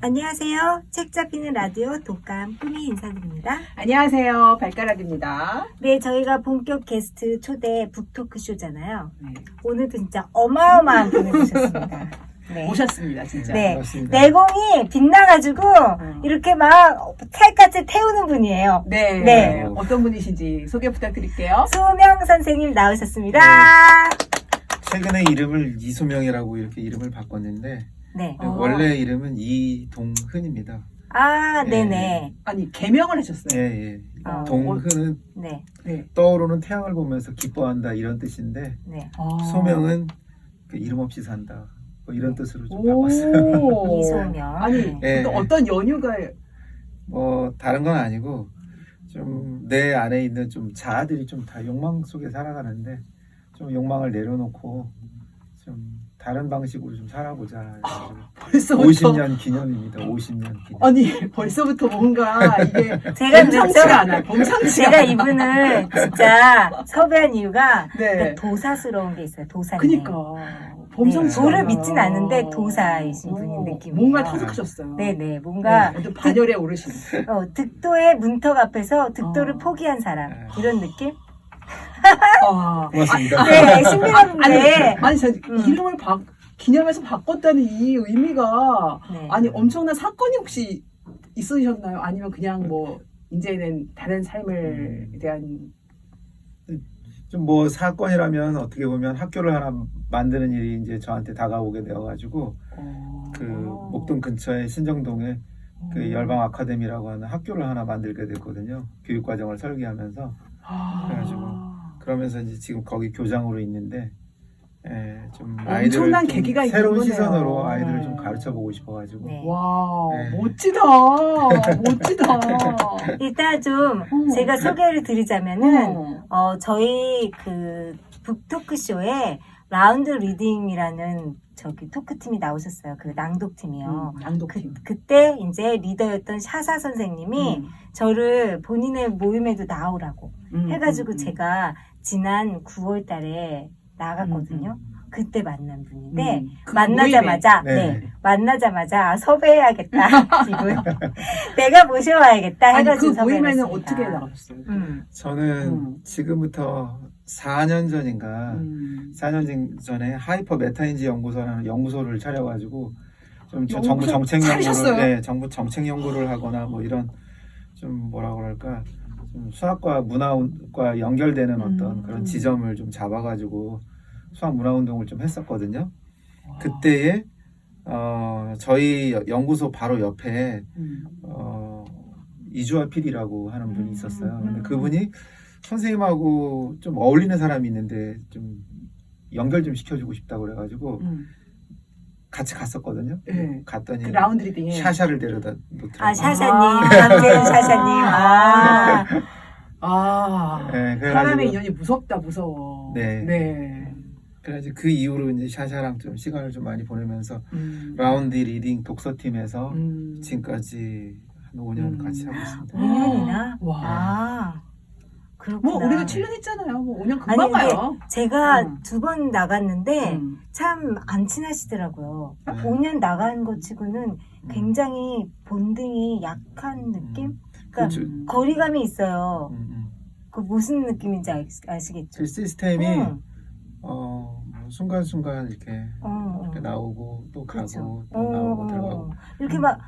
안녕하세요. 책 잡히는 라디오 독감 꾸미 인사드립니다. 안녕하세요. 발가락입니다. 네, 저희가 본격 게스트 초대 북토크쇼잖아요. 네. 오늘도 진짜 어마어마한 분을 모셨습니다. 네. 오셨습니다, 진짜. 네. 반갑습니다. 내공이 빛나가지고 이렇게 막 찰같이 태우는 분이에요. 네. 네. 어떤 분이신지 소개 부탁드릴게요. 소명 선생님 나오셨습니다. 최근에 이름을 이소명이라고 이렇게 이름을 바꿨는데 네. 원래 이름은 이동흔입니다. 아, 네. 네네. 아니, 개명을 하셨어요. 예. 어. 동흔은 네. 네. 떠오르는 태양을 보면서 기뻐한다 이런 뜻인데 네. 소명은 그 이름 없이 산다 뭐 이런 뜻으로 좀 오. 바꿨어요. 이소명. 아니, 네. 또 어떤 연유가. 뭐 다른 건 아니고 좀 내 안에 있는 좀 자아들이 좀 다 욕망 속에 살아가는데 좀 욕망을 내려놓고 좀 다른 방식으로 좀 살아보자. 벌써부터. 50년 기념입니다. 50년 기념. 아니, 벌써부터 뭔가 이게. 제가 범상치가 않아요. 범상치가 제가 않아. 이분을 진짜 섭외한 이유가 네. 도사스러운 게 있어요. 도사님. 그니까. 범상치가 저를 않아요. 믿진 않는데 도사이신 분인 느낌이에요. 뭔가 터득하셨어요. 네네. 뭔가 완전 반열에 오르신. 득도의 문턱 앞에서 득도를 어. 포기한 사람. 이런 느낌? 아. 고맙습니다. 네, 신비한데. 아니, 저 이름을 기념해서 바꿨다는 이 의미가 네. 아니 엄청난 사건이 혹시 있으셨나요? 아니면 그냥 뭐 이제는 다른 삶을 대한 좀 뭐 사건이라면 어떻게 보면 학교를 하나 만드는 일이 이제 저한테 다가오게 되어가지고 그 목동 근처에 신정동에 그 열방 아카데미라고 하는 학교를 하나 만들게 됐거든요. 교육과정을 설계하면서 그래가지고 그러면서 이제 지금 거기 교장으로 있는데 좀 아이들을 엄청난 좀 계기가 있는 새로운 거네요. 시선으로 아이들을 네. 좀 가르쳐 보고 싶어가지고 네. 와 네. 멋지다 멋지다 일단 좀 제가 소개를 드리자면은 저희 그 북토크쇼에 라운드 리딩이라는 저기 토크팀이 나오셨어요. 그 낭독팀이요. 양독팀 그때 이제 리더였던 샤사 선생님이 저를 본인의 모임에도 나오라고 해가지고 제가 지난 9월 달에 나갔거든요. 그때 만난 분인데 그 만나자마자 모임에. 네. 만나자마자 섭외해야겠다 이분 내가 모셔와야겠다 아니 해가지고 그 모임에는 섭외했습니다. 어떻게 나가셨어요? 저는 지금부터 4년 전인가 4년 전에 하이퍼 메타인지 연구소라는 연구소를 차려가지고 좀 연구소 정부 정책 차리셨어요? 연구를 정부 정책 연구를 하거나 뭐 이런 좀 뭐라 그럴까 좀 수학과 문화과 연결되는 어떤 그런 지점을 좀 잡아가지고 수학 문화 운동을 좀 했었거든요. 그때에 저희 연구소 바로 옆에 이주아 PD라고 하는 분이 있었어요. 근데 그분이 선생님하고 좀 어울리는 사람이 있는데 좀 연결 좀 시켜주고 싶다고 그래가지고 같이 갔었거든요. 네. 갔더니 그 라운드 리딩에 샤샤를 데려다 놓더라고요. 아 샤샤님 남재현 샤샤님 네, 그래가지고 사람의 인연이 무섭다 무서워. 네. 그래서 그 이후로 이제 샤샤랑 좀 시간을 좀 많이 보내면서 라운드 리딩 독서팀에서 지금까지 한 5년 같이 하고 있습니다. 5년이나? 와. 아 그렇구나. 뭐 우리도 7년 했잖아요. 뭐 5년 아니 금방 근데 가요. 제가 2번 나갔는데 음. 참 안 친하시더라고요. 네. 5년 나간 것 치고는 굉장히 본등이 약한 느낌? 그러니까 그렇죠. 거리감이 있어요. 음. 그 무슨 느낌인지 아시겠죠? 그 시스템이 응. 순간순간 이렇게 나오고 또 가고 또 나오고 들어가고 이렇게 막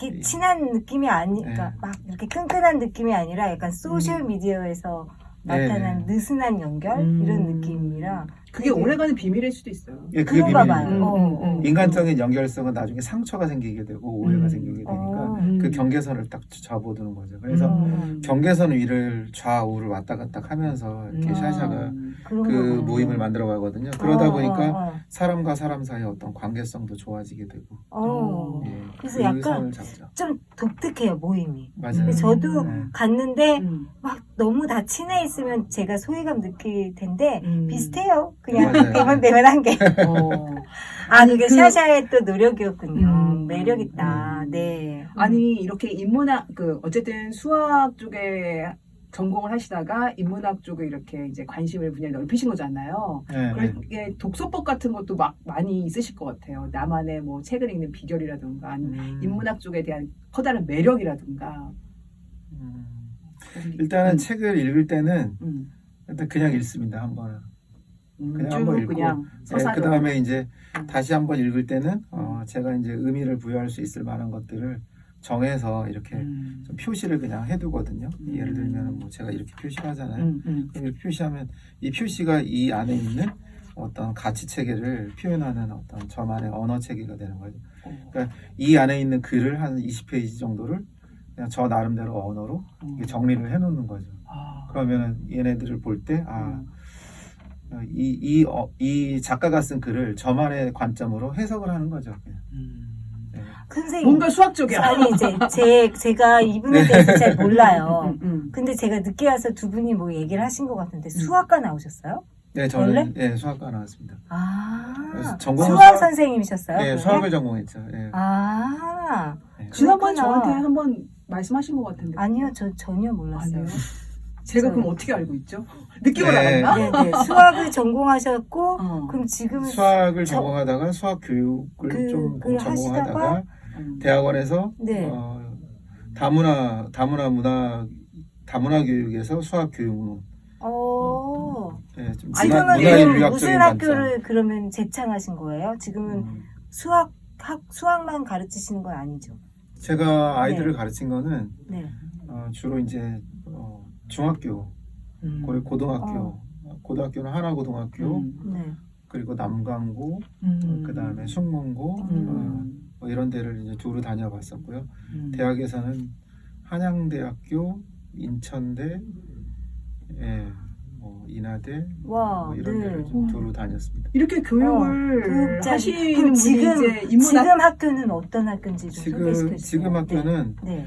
이렇게 친한 느낌이 아니니까 네. 막 이렇게 끈끈한 느낌이 아니라 약간 소셜 미디어에서 나타난 네. 느슨한 연결 이런 느낌이라 그게 오래가는 비밀일 수도 있어요. 예, 그게 그런가 비밀이에요. 봐요. 인간적인 연결성은 나중에 상처가 생기게 되고 오해가 생기게 되니까 그 경계선을 딱 잡아두는 거죠. 그래서 경계선 위를 좌우를 왔다 갔다 하면서 이렇게 샤샤가 그런 그 거구나. 모임을 만들어 가거든요. 그러다 보니까 사람과 사람 사이의 어떤 관계성도 좋아지게 되고 예, 그래서 그 약간 선을 잡죠. 좀 독특해요 모임이. 맞아요. 근데 저도 네. 갔는데 막 너무 다 친해 있으면 제가 소외감 느낄 텐데 비슷해요. 그냥 맞아요. 대면대면한 게. 그게 그- 샤샤의 또 노력이었군요. 매력 있다. 음. 네. 아니 이렇게 인문학 그 어쨌든 수학 쪽에 전공을 하시다가 인문학 쪽에 이렇게 이제 관심을 분야를 넓히신 거잖아요. 네, 네. 그게 독서법 같은 것도 막 많이 있으실 것 같아요. 나만의 뭐 책을 읽는 비결이라든가 아니면 인문학 쪽에 대한 커다란 매력이라든가. 일단은 책을 읽을 때는 음. 일단 그냥 읽습니다. 한 번은. 그냥 쭉 한번 읽고, 그냥 서사로. 그 다음에 이제 음. 다시 한번 읽을 때는 제가 이제 의미를 부여할 수 있을 만한 것들을 정해서 이렇게 좀 표시를 그냥 해두거든요. 예를 들면 뭐 제가 이렇게 표시를 하잖아요. 그럼 이렇게 표시하면 이 표시가 이 안에 있는 어떤 가치 체계를 표현하는 어떤 저만의 언어 체계가 되는 거죠. 그러니까 이 안에 있는 글을 한 20페이지 정도를 그냥 저 나름대로 언어로 이렇게 정리를 해놓는 거죠. 그러면 얘네들을 볼 때 이 작가가 쓴 글을 저만의 관점으로 해석을 하는 거죠. 그냥. 네. 선생님. 뭔가 수학적이야. 아니, 이제, 제가 이분에 대해서 잘 몰라요. 근데 제가 늦게 와서 두 분이 뭐 얘기를 하신 것 같은데, 수학과 나오셨어요? 네, 저는 수학과 나왔습니다. 그래서 전공은 수학 선생님이셨어요? 네, 그러면? 수학을 전공했죠. 네. 네. 지난번 그렇구나. 저한테 한번 말씀하신 것 같은데. 아니요, 저 전혀 몰랐어요. 아니에요? 제가 그럼 어떻게 알고 있죠? 느낌을 네. 알았나? 네네. 수학을 전공하셨고, 그럼 지금은 수학을 전공하다가 수학 교육을 좀 그걸 전공하다가 음. 대학원에서 네. 다문화 교육에서 수학 교육론. 네, 좀 지금은 문화인류학적인 무슨 관점. 학교를 그러면 재창하신 거예요? 지금은 수학만 가르치시는 건 아니죠? 제가 아이들을 네. 가르친 거는 네. 주로 이제 중학교, 그리고 고등학교, 고등학교는 하나고등학교, 네. 그리고 남강고, 그 다음에 숙문고, 뭐 이런 데를 이제 두루 다녀봤었고요. 대학에서는 한양대학교, 인천대, 인하대, 뭐 이런 네. 데를 좀 두루 다녔습니다. 이렇게 교육을 교육자. 하시는 그럼 분이 지금 이제 인문학 지금 학교는 어떤 학교인지 좀 소개시켜 주세요. 지금 학교는 네.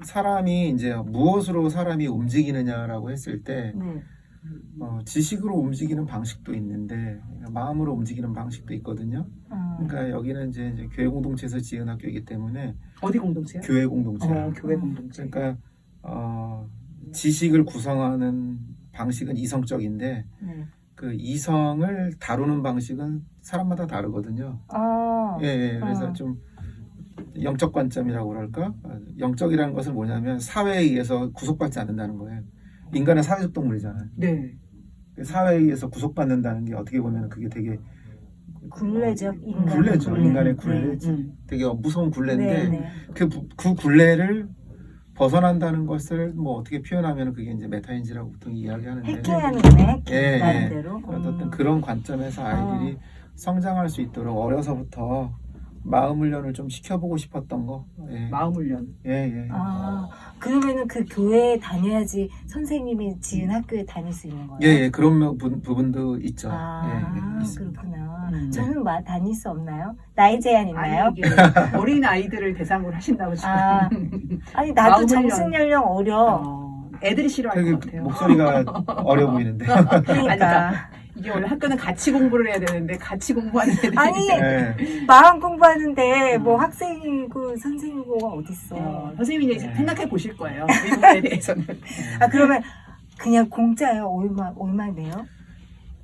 사람이 이제 무엇으로 사람이 움직이느냐라고 했을 때 네. 지식으로 움직이는 방식도 있는데 마음으로 움직이는 방식도 있거든요. 그러니까 여기는 이제 교회 공동체에서 지은 학교이기 때문에 어디 공동체요? 교회 공동체. 교회 공동체. 그러니까 지식을 구성하는 방식은 이성적인데 네. 그 이성을 다루는 방식은 사람마다 다르거든요. 그래서 좀 영적 관점이라고 그럴까? 영적이라는 것은 뭐냐면 사회에 의해서 구속받지 않는다는 거예요. 인간은 사회적 동물이잖아요. 네. 사회에 의해서 구속받는다는 게 어떻게 보면 그게 되게 굴레죠. 굴레죠. 굴레. 인간의 굴레지. 되게 무서운 굴레인데 네. 그 굴레를 벗어난다는 것을 뭐 어떻게 표현하면 그게 이제 메타인지라고 보통 이야기하는데 해킹하는 거네. 해킹 나름대로. 어떤 그런 관점에서 아이들이 성장할 수 있도록 어려서부터 마음 훈련을 좀 시켜보고 싶었던 거. 마음 훈련. 그러면은 그 교회에 다녀야지 선생님이 지은 학교에 다닐 수 있는 거예요? 그런 부분도 있죠. 있습니다. 그렇구나. 저는 다닐 수 없나요? 나이 제한 있나요? 아니, 이게 어린 아이들을 대상으로 하신다고 지금. 아니 나도 마음 정신 훈련. 연령 어려. 애들이 싫어할 되게 것 같아요. 목소리가 어려 보이는데. 그러니까. 이게 원래 학교는 같이 공부를 해야 되는데 같이 공부하는 애들이 아니 마음 공부하는데 뭐 학생이고 선생이고가 어딨어. 선생님이 이제 생각해 보실 거예요. 이 부분에 대해서는. 그러면 그냥 공짜예요? 얼마 내요?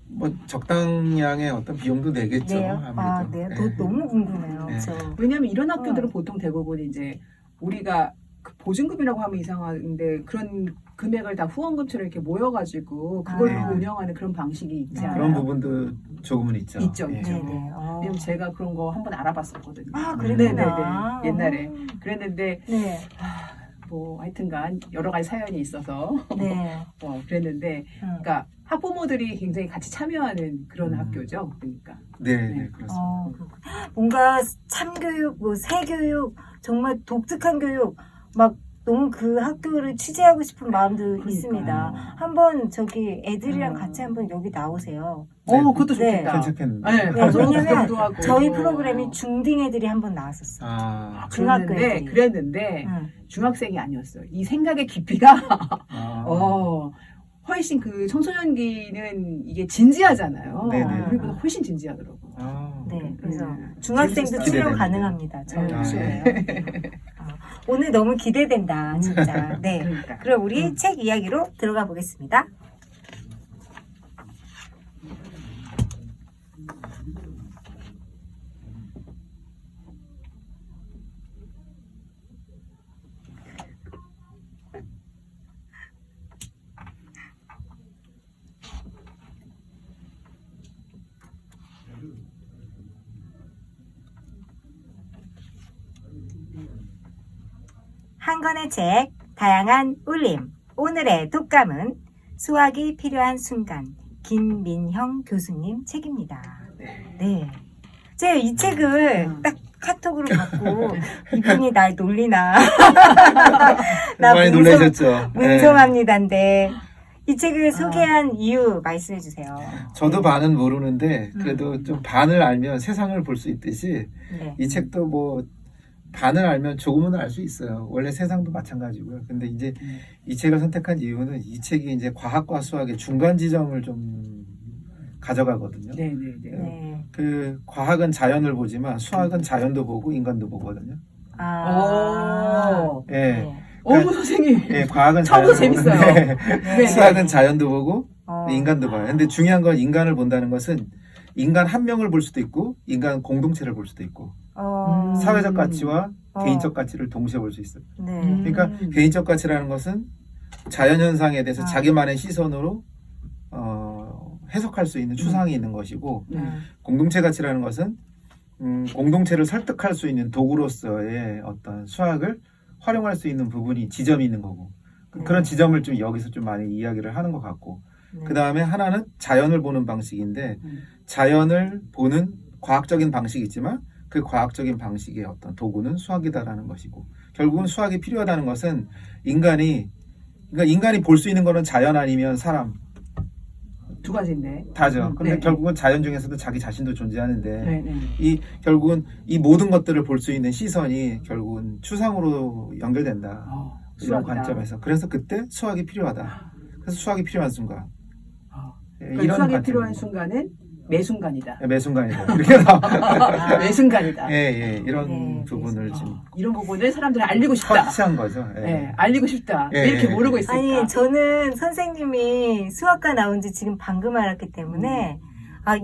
뭐 적당량의 어떤 비용도 내겠죠. 네요? 아무래도. 네. 너무 궁금해요. 네. 왜냐하면 이런 학교들은 보통 대부분 이제 우리가 그 보증금이라고 하면 이상한데 그런 금액을 다 후원금처럼 이렇게 모여가지고 그걸로 운영하는 그런 방식이 있지 않아요? 그런 부분도 조금은 있죠. 있죠. 네네. 왜냐면 제가 그런 거 한번 알아봤었거든요. 그랬구나. 네네네. 옛날에 그랬는데 네. 뭐 하여튼간 여러 가지 사연이 있어서 네. 그랬는데 그러니까 학부모들이 굉장히 같이 참여하는 그런 학교죠. 그러니까. 네, 그렇습니다. 뭔가 참교육, 뭐 새교육, 정말 독특한 교육, 막 너무 그 학교를 취재하고 싶은 마음도 있습니다. 한번 애들이랑 같이 한번 여기 나오세요. 그것도 좋겠다. 괜찮겠는데. 네, 왜냐면 하고. 저희 프로그램이 중딩 애들이 한번 나왔었어요. 중학교 애들이. 그랬는데 중학생이 아니었어요. 이 생각의 깊이가 훨씬 그 청소년기는 이게 진지하잖아요. 네네. 우리보다 훨씬 진지하더라고요. 아, 네, 그래서 네. 중학생도 재밌었어요. 출연 기대됩니다. 가능합니다. 저 네. 목소리예요. 오늘 너무 기대된다, 진짜. 네. 그러니까. 그럼 우리 책 이야기로 들어가 보겠습니다. 한 권의 책, 다양한 울림. 오늘의 독감은 수학이 필요한 순간. 김민형 교수님 책입니다. 네. 제가 이 책을 딱 카톡으로 받고 이분이 날 놀리나. 나 많이 놀라셨죠. 네. 문성합니다인데 이 책을 소개한 이유 말씀해 주세요. 저도 반은 모르는데 그래도 좀 반을 알면 세상을 볼 수 있듯이 네. 이 책도 뭐 반을 알면 조금은 알 수 있어요. 원래 세상도 마찬가지고요. 근데 이제 이 책을 선택한 이유는 이 책이 이제 과학과 수학의 중간 지점을 좀 가져가거든요. 네네네. 네. 그 과학은 자연을 보지만 수학은 자연도 보고 인간도 보거든요. 아. 오. 예. 네. 어머 선생님. 예, 과학은 처음부터 자연을 재밌어요. 보는데 네. 수학은 자연도 보고 어. 인간도 봐요. 근데 중요한 건 인간을 본다는 것은 인간 한 명을 볼 수도 있고 인간 공동체를 볼 수도 있고 사회적 가치와 개인적 가치를 동시에 볼 수 있어요. 네. 그러니까 개인적 가치라는 것은 자연현상에 대해서 아. 자기만의 시선으로 해석할 수 있는 추상이 있는 것이고 네. 공동체 가치라는 것은 공동체를 설득할 수 있는 도구로서의 어떤 수학을 활용할 수 있는 부분이 지점이 있는 거고 네. 그런 지점을 좀 여기서 좀 많이 이야기를 하는 것 같고 네. 그 다음에 하나는 자연을 보는 방식인데 음. 자연을 보는 과학적인 방식이 있지만 그 과학적인 방식의 어떤 도구는 수학이다라는 것이고 결국은 수학이 필요하다는 것은 인간이 볼 수 있는 거는 자연 아니면 사람 두 가지인데. 다죠. 근데 네. 결국은 자연 중에서도 자기 자신도 존재하는데 네네. 결국은 이 모든 것들을 볼 수 있는 시선이 결국은 추상으로 연결된다. 이런 수학이다. 관점에서 그래서 그때 수학이 필요하다. 그래서 수학이 필요한 순간. 예, 그러니까 수학이 관점입니다. 필요한 순간은 매 순간이다. 매 순간이다. 이렇게 나와. 매 순간이다. 예, 이런 네, 부분을 지금 이런 부분을 사람들은 알리고 싶다. 터치한 거죠. 예. 네, 알리고 싶다. 예, 왜 이렇게 예. 모르고 있을까? 아니 저는 선생님이 수학과 나온 지 지금 방금 알았기 때문에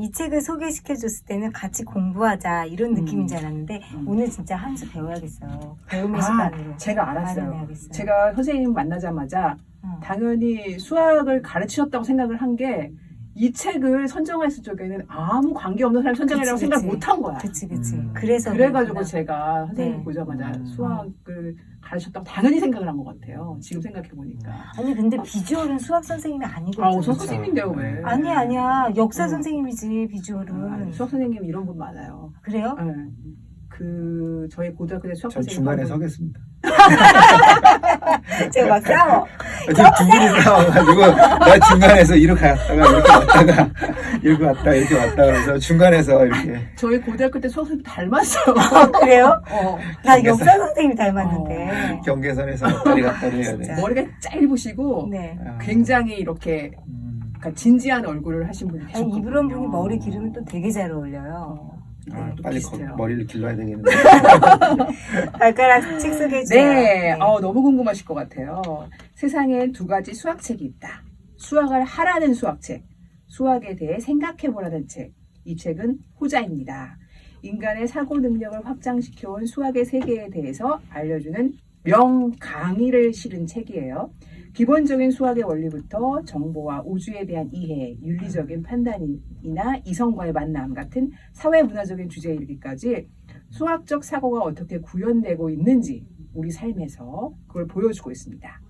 이 책을 소개시켜 줬을 때는 같이 공부하자 이런 느낌인 줄 알았는데 오늘 진짜 한 수 배워야겠어요. 배움의 시간으로 제가 알았어요. 마련해야겠어요. 제가 선생님 만나자마자 어. 당연히 수학을 가르치셨다고 생각을 한 게 이 책을 선정했을 적에는 아무 관계없는 사람 선정이라고 그치, 생각 그치. 못 한 거야. 그치. 음. 그래서 그래가지고 그렇구나. 제가 선생님 네. 보자마자 음. 수학을 가르쳤다고 당연히 생각을 한 것 같아요. 지금 생각해보니까. 아니 근데 비주얼은 수학 선생님이 아니거든요. 저 선생님인데요, 왜? 아니야 역사 어. 선생님이지 비주얼은. 아니, 수학 선생님 이런 분 많아요. 그래요? 네. 저희 고등학교 때 수학 전 선생님 중간에 한 분. 서겠습니다. 제가 막 싸워. 지금 두 분이 싸워가지고 나 중간에서 이렇게 갔다가 이렇게 왔다가 이렇게 왔다 그래서 중간에서 이렇게 저희 고등학교 때 수학 선생님 닮았어요. 그래요? 어. 나 역사 선생님 닮았는데. 경계선에서 왔다리 갔다리 해야 돼. 진짜. 머리가 짧으시고 네. 아, 굉장히 이렇게 그러니까 진지한 얼굴을 하신 분이 아니 계셨거든요. 이브런 분이 머리 기르면 또 되게 잘 어울려요. 아, 또 빨리 비슷해요. 머리를 길러야 되겠는데. 발가락 책 소개해 주세요. 네, 너무 궁금하실 것 같아요. 세상엔 두 가지 수학책이 있다. 수학을 하라는 수학책, 수학에 대해 생각해보라는 책. 이 책은 호자입니다. 인간의 사고 능력을 확장시켜온 수학의 세계에 대해서 알려주는 명강의를 실은 책이에요. 기본적인 수학의 원리부터 정보와 우주에 대한 이해, 윤리적인 판단이나 이성과의 만남 같은 사회문화적인 주제에 이르기까지 수학적 사고가 어떻게 구현되고 있는지 우리 삶에서 그걸 보여주고 있습니다.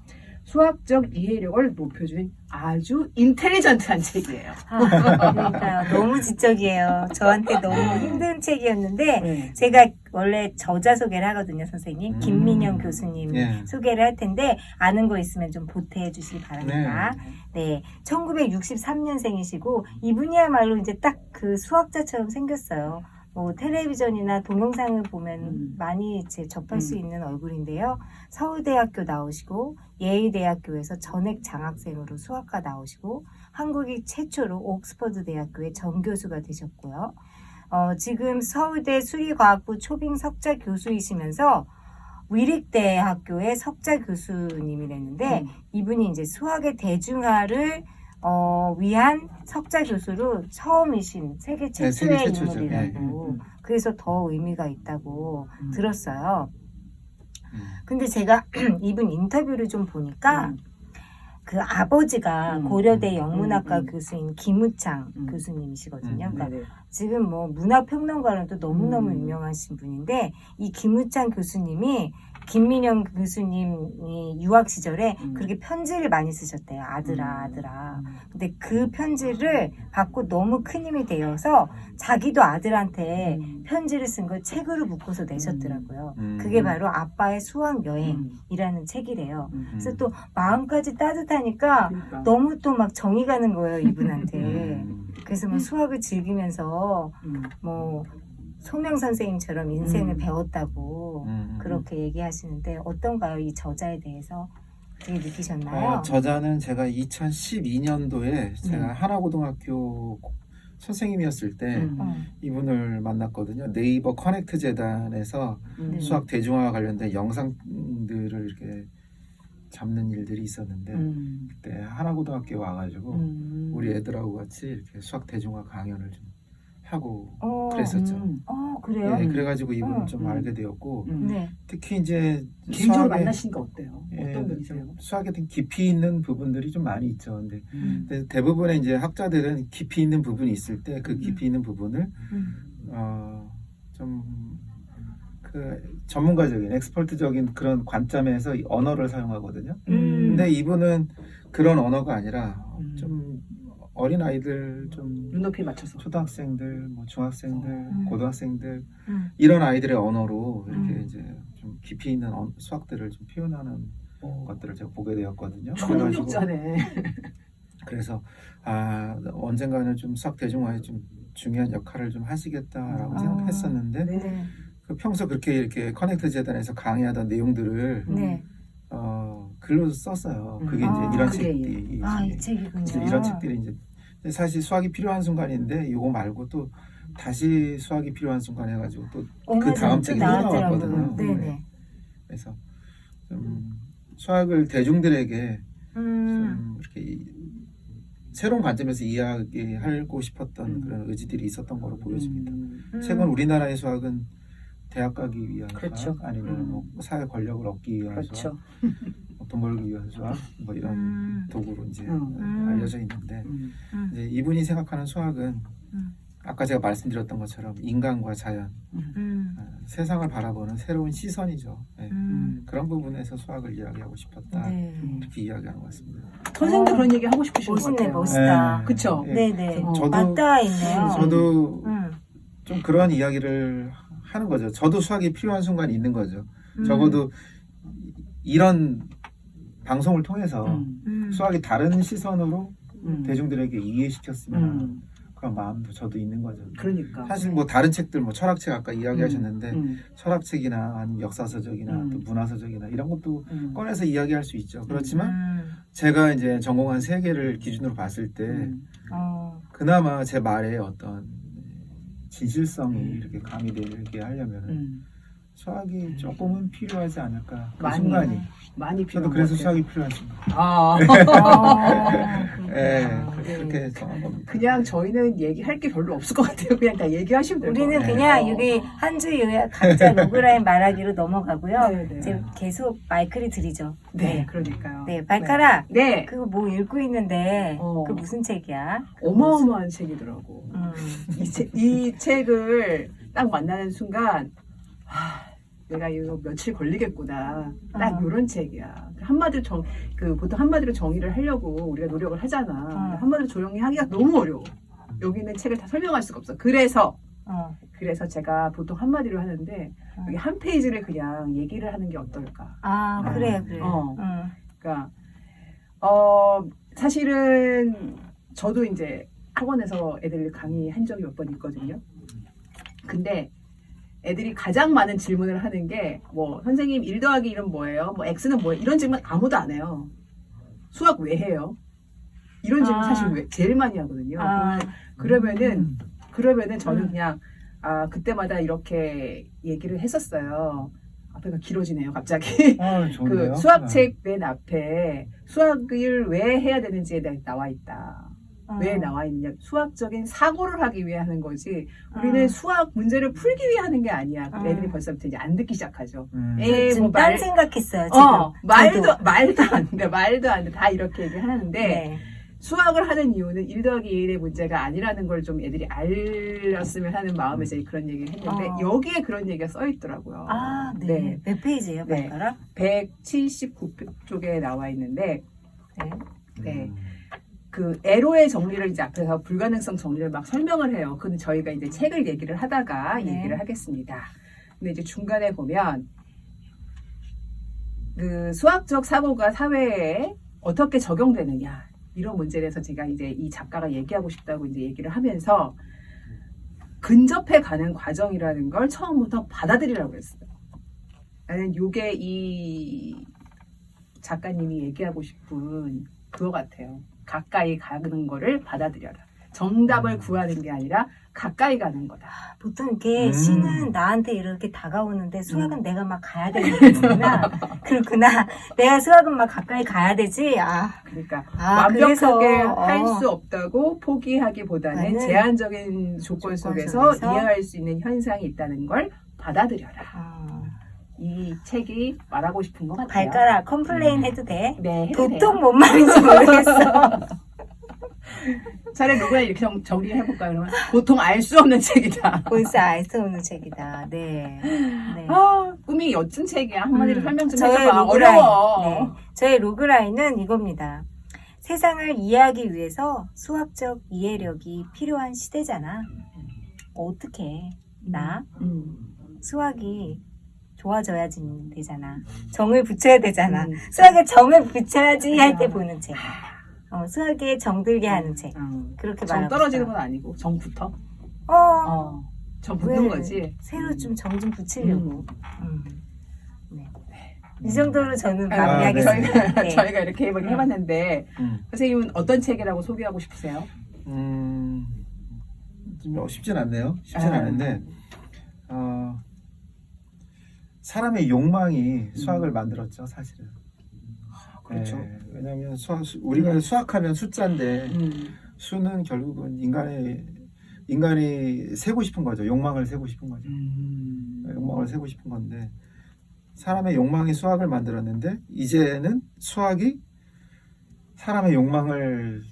수학적 이해력을 높여주는 아주 인텔리전트한 책이에요. 그러니까요. 너무 지적이에요. 저한테 너무 힘든 책이었는데 네. 제가 원래 저자 소개를 하거든요, 선생님. 김민영 교수님 예. 소개를 할 텐데 아는 거 있으면 좀 보태해 주시기 바랍니다. 네, 1963년생이시고 이분이야말로 이제 딱 그 수학자처럼 생겼어요. 뭐 텔레비전이나 동영상을 보면 많이 이제 접할 수 있는 얼굴인데요. 서울대학교 나오시고 예일대학교에서 전액 장학생으로 수학과 나오시고 한국이 최초로 옥스퍼드 대학교의 전교수가 되셨고요. 지금 서울대 수리과학부 초빙 석좌 교수이시면서 위릭대학교의 석좌 교수님이랬는데 이분이 이제 수학의 대중화를 위한 석좌 교수로 처음이신 세계 최초의 세계 최초죠. 인물이라고 그래서 더 의미가 있다고 들었어요. 근데 제가 이분 인터뷰를 좀 보니까 그 아버지가 고려대 영문학과 교수인 김우창 교수님이시거든요. 그러니까 지금 뭐 문학평론가로는 또 너무너무 유명하신 분인데 이 김우창 교수님이 김민영 교수님이 유학 시절에 그렇게 편지를 많이 쓰셨대요. 아들아. 근데 그 편지를 받고 너무 큰 힘이 되어서 자기도 아들한테 편지를 쓴 걸 책으로 묶어서 내셨더라고요. 그게 바로 아빠의 수학 여행이라는 책이래요. 그래서 또 마음까지 따뜻하니까 그러니까. 너무 또 막 정이 가는 거예요, 이분한테. 그래서 뭐 수학을 즐기면서 뭐 소명 선생님처럼 인생을 배웠다고 그렇게 얘기하시는데 어떤가요? 이 저자에 대해서 어떻게 느끼셨나요? 저자는 제가 2012년도에 제가 하나고등학교 선생님이었을 때 이분을 만났거든요. 네이버 커넥트 재단에서 네. 수학 대중화와 관련된 영상들을 이렇게 잡는 일들이 있었는데 그때 하나고등학교에 와가지고 우리 애들하고 같이 이렇게 수학 대중화 강연을 좀 하고 그랬었죠. 그래요? 예, 그래가지고 이분을 좀 알게 되었고 네. 특히 이제 개인적으로 수학에- 만나시니까 어때요? 어떤 분이세요? 수학에 대한 깊이 있는 부분들이 좀 많이 있죠. 근데 대부분의 이제 학자들은 깊이 있는 부분이 있을 때 그 깊이 있는 부분을 좀 그 전문가적인 엑스퍼트적인 그런 관점에서 이 언어를 사용하거든요. 근데 이분은 그런 언어가 아니라 좀 어린 아이들, 좀 눈높이에 맞춰서. 초등학생들, 뭐 중학생들, 고등학생들 이런 아이들의 언어로 이렇게 이제 좀 깊이 있는 수학들을 좀 표현하는 것들을 제가 보게 되었거든요. 초능력자네. 그래서 언젠가는 좀 수학 대중화에 좀 중요한 역할을 좀 하시겠다라고 생각했었는데 네. 그 평소 그렇게 이렇게 커넥트 재단에서 강의하던 내용들을 네. 글로 썼어요. 그게 이제 이런 책들이 이 책이군요. 이제 이런 책들이 이제 사실 수학이 필요한 순간인데 이거 말고 또 다시 수학이 필요한 순간 해가지고 또 그 다음 책이 또 나왔거든요. 네네. 그래서 좀 수학을 대중들에게 좀 이렇게 새로운 관점에서 이야기하고 싶었던 그런 의지들이 있었던 거로 보여집니다. 최근 우리나라의 수학은 대학 가기 위한 그렇죠. 수학 아니면 뭐 사회 권력을 얻기 위한 그렇죠. 수학, 돈 벌기 위한 수학 뭐 이런 도구로 이제 알려져 있는데 이제 이분이 생각하는 수학은 아까 제가 말씀드렸던 것처럼 인간과 자연, 세상을 바라보는 새로운 시선이죠. 네. 그런 부분에서 수학을 이야기하고 싶었다. 네. 이렇게 이야기하는 것 같습니다. 선생님도 그런 얘기 하고 싶으신 것 멋있네, 같아요. 멋있다. 그쵸? 네네. 저도- 맞닿아 있네요. 저도 좀 그런 이야기를 하는 거죠. 저도 수학이 필요한 순간이 있는 거죠. 적어도 이런 방송을 통해서 수학이 다른 시선으로 대중들에게 이해시켰으면 하는 그런 마음도 저도 있는 거죠. 그러니까. 사실 뭐 다른 책들, 뭐 철학책 아까 이야기하셨는데 철학책이나 아니면 역사서적이나 또 문화서적이나 이런 것도 꺼내서 이야기할 수 있죠. 그렇지만 제가 이제 전공한 세계를 기준으로 봤을 때 그나마 제 말에 어떤 진실성이 이렇게 가미되게 하려면 수학이 조금은 필요하지 않을까. 그 많이. 순간이. 많이 저도 필요한 그래서 것 같아요. 수학이 필요한 순간. 그렇게 정한 겁니다. 그냥 저희는 얘기할 게 별로 없을 것 같아요. 그냥 다 얘기하시면 될 것 같아요. 우리는 그냥 여기 한 주 요약 각자 로그라인 말하기로 넘어가고요. 네. 지금 계속 마이크를 드리죠. 네, 그러니까요. 네, 발가락. 네. 그거 뭐 읽고 있는데 그 무슨 책이야? 어마어마한 책이더라고. 이 책을 딱 만나는 순간 내가 이거 며칠 걸리겠구나. 딱 이런 책이야. 한마디로 보통 한마디로 정의를 하려고 우리가 노력을 하잖아. 한마디로 정의하기가 너무 어려워. 여기 있는 책을 다 설명할 수가 없어. 그래서 제가 보통 한마디로 하는데 여기 한 페이지를 그냥 얘기를 하는 게 어떨까. 그래. 그러니까 사실은 저도 이제 학원에서 애들 강의한 적이 몇 번 있거든요. 근데 애들이 가장 많은 질문을 하는 게 뭐 선생님 1 더하기 1은 뭐예요? 뭐 x는 뭐예요? 이런 질문 아무도 안 해요. 수학 왜 해요? 이런 질문 아. 사실 제일 많이 하거든요. 아, 그러면은 저는 그냥 그때마다 이렇게 얘기를 했었어요. 앞에가 길어지네요, 갑자기. 좋은데요? 그 수학책 맨 앞에 수학을 왜 해야 되는지에 대해 나와 있다. 왜 나와 있느냐? 수학적인 사고를 하기 위해 하는 거지. 우리는 수학 문제를 풀기 위해 하는 게 아니야. 애들이 벌써부터 이제 안 듣기 시작하죠. 지금 딴 생각했어요, 지금. 말도 안 돼. 다 이렇게 얘기하는데 네. 수학을 하는 이유는 1 더하기 1의 문제가 아니라는 걸 좀 애들이 알렸으면 하는 마음에서 그런 얘기를 했는데 여기에 그런 얘기가 써 있더라고요. 아, 네. 몇 페이지예요, 네. 발가락? 179쪽에 나와 있는데 네. 네. 그 애로의 정리를 이제 앞에서 불가능성 정리를 막 설명을 해요. 근데 저희가 이제 책을 얘기를 하다가 네. 얘기를 하겠습니다. 근데 이제 중간에 보면 그 수학적 사고가 사회에 어떻게 적용되느냐 이런 문제에 대해서 제가 이제 이 작가가 얘기하고 싶다고 이제 얘기를 하면서 근접해 가는 과정이라는 걸 처음부터 받아들이라고 했어요. 나는 요게 이 작가님이 얘기하고 싶은 그거 같아요. 가까이 가는 거를 받아들여라. 정답을 구하는 게 아니라 가까이 가는 거다. 보통 이렇게 음. 시는 나한테 이렇게 다가오는데 수학은 내가 막 가야 되는 거구나. 그렇구나. 내가 수학은 막 가까이 가야 되지. 그러니까 그래서, 완벽하게 할 수 없다고 포기하기보다는 나는 제한적인 조건 속에서 이해할 수 있는 현상이 있다는 걸 받아들여라. 이 책이 말하고 싶은 것 같아요. 발가락 컴플레인 해도 돼? 네, 해도 돼요. 도통 뭔 말인지 모르겠어. 차라리 누구나 이렇게 정리해볼까요? 그러면 보통 알 수 없는 책이다. 벌써 알 수 없는 책이다. 네. 네. 꿈이 멋진 책이야. 한마디로 설명 좀 저의 해줘봐. 로그라인. 어려워. 네. 저의 로그라인은 이겁니다. 세상을 이해하기 위해서 수학적 이해력이 필요한 시대잖아. 어떻게 나 수학이 좋아져야지 되잖아. 정을 붙여야 되잖아. 수학에 정을 붙여야지 할 때 보는 책. 수학에 정들게 하는 책. 그렇게 정 말하고 떨어지는 싶어요. 건 아니고 정 붙어. 정 왜 붙는 거지. 새로 좀 정 좀 붙이려고. 네. 이 정도로 저는 마무리하겠습니다. 네. 저희가 이렇게 해봤는데 선생님은 어떤 책이라고 소개하고 싶으세요? 좀 쉽진 않네요. 쉽진 않은데 사람의 욕망이 수학을 만들었죠, 사실은. 그렇죠. 네, 왜냐하면 우리가 수학하면 숫자인데 수는 결국은 인간이 세고 싶은 거죠. 욕망을 세고 싶은 거죠. 욕망을 세고 싶은 건데 사람의 욕망이 수학을 만들었는데 이제는 수학이 사람의 욕망을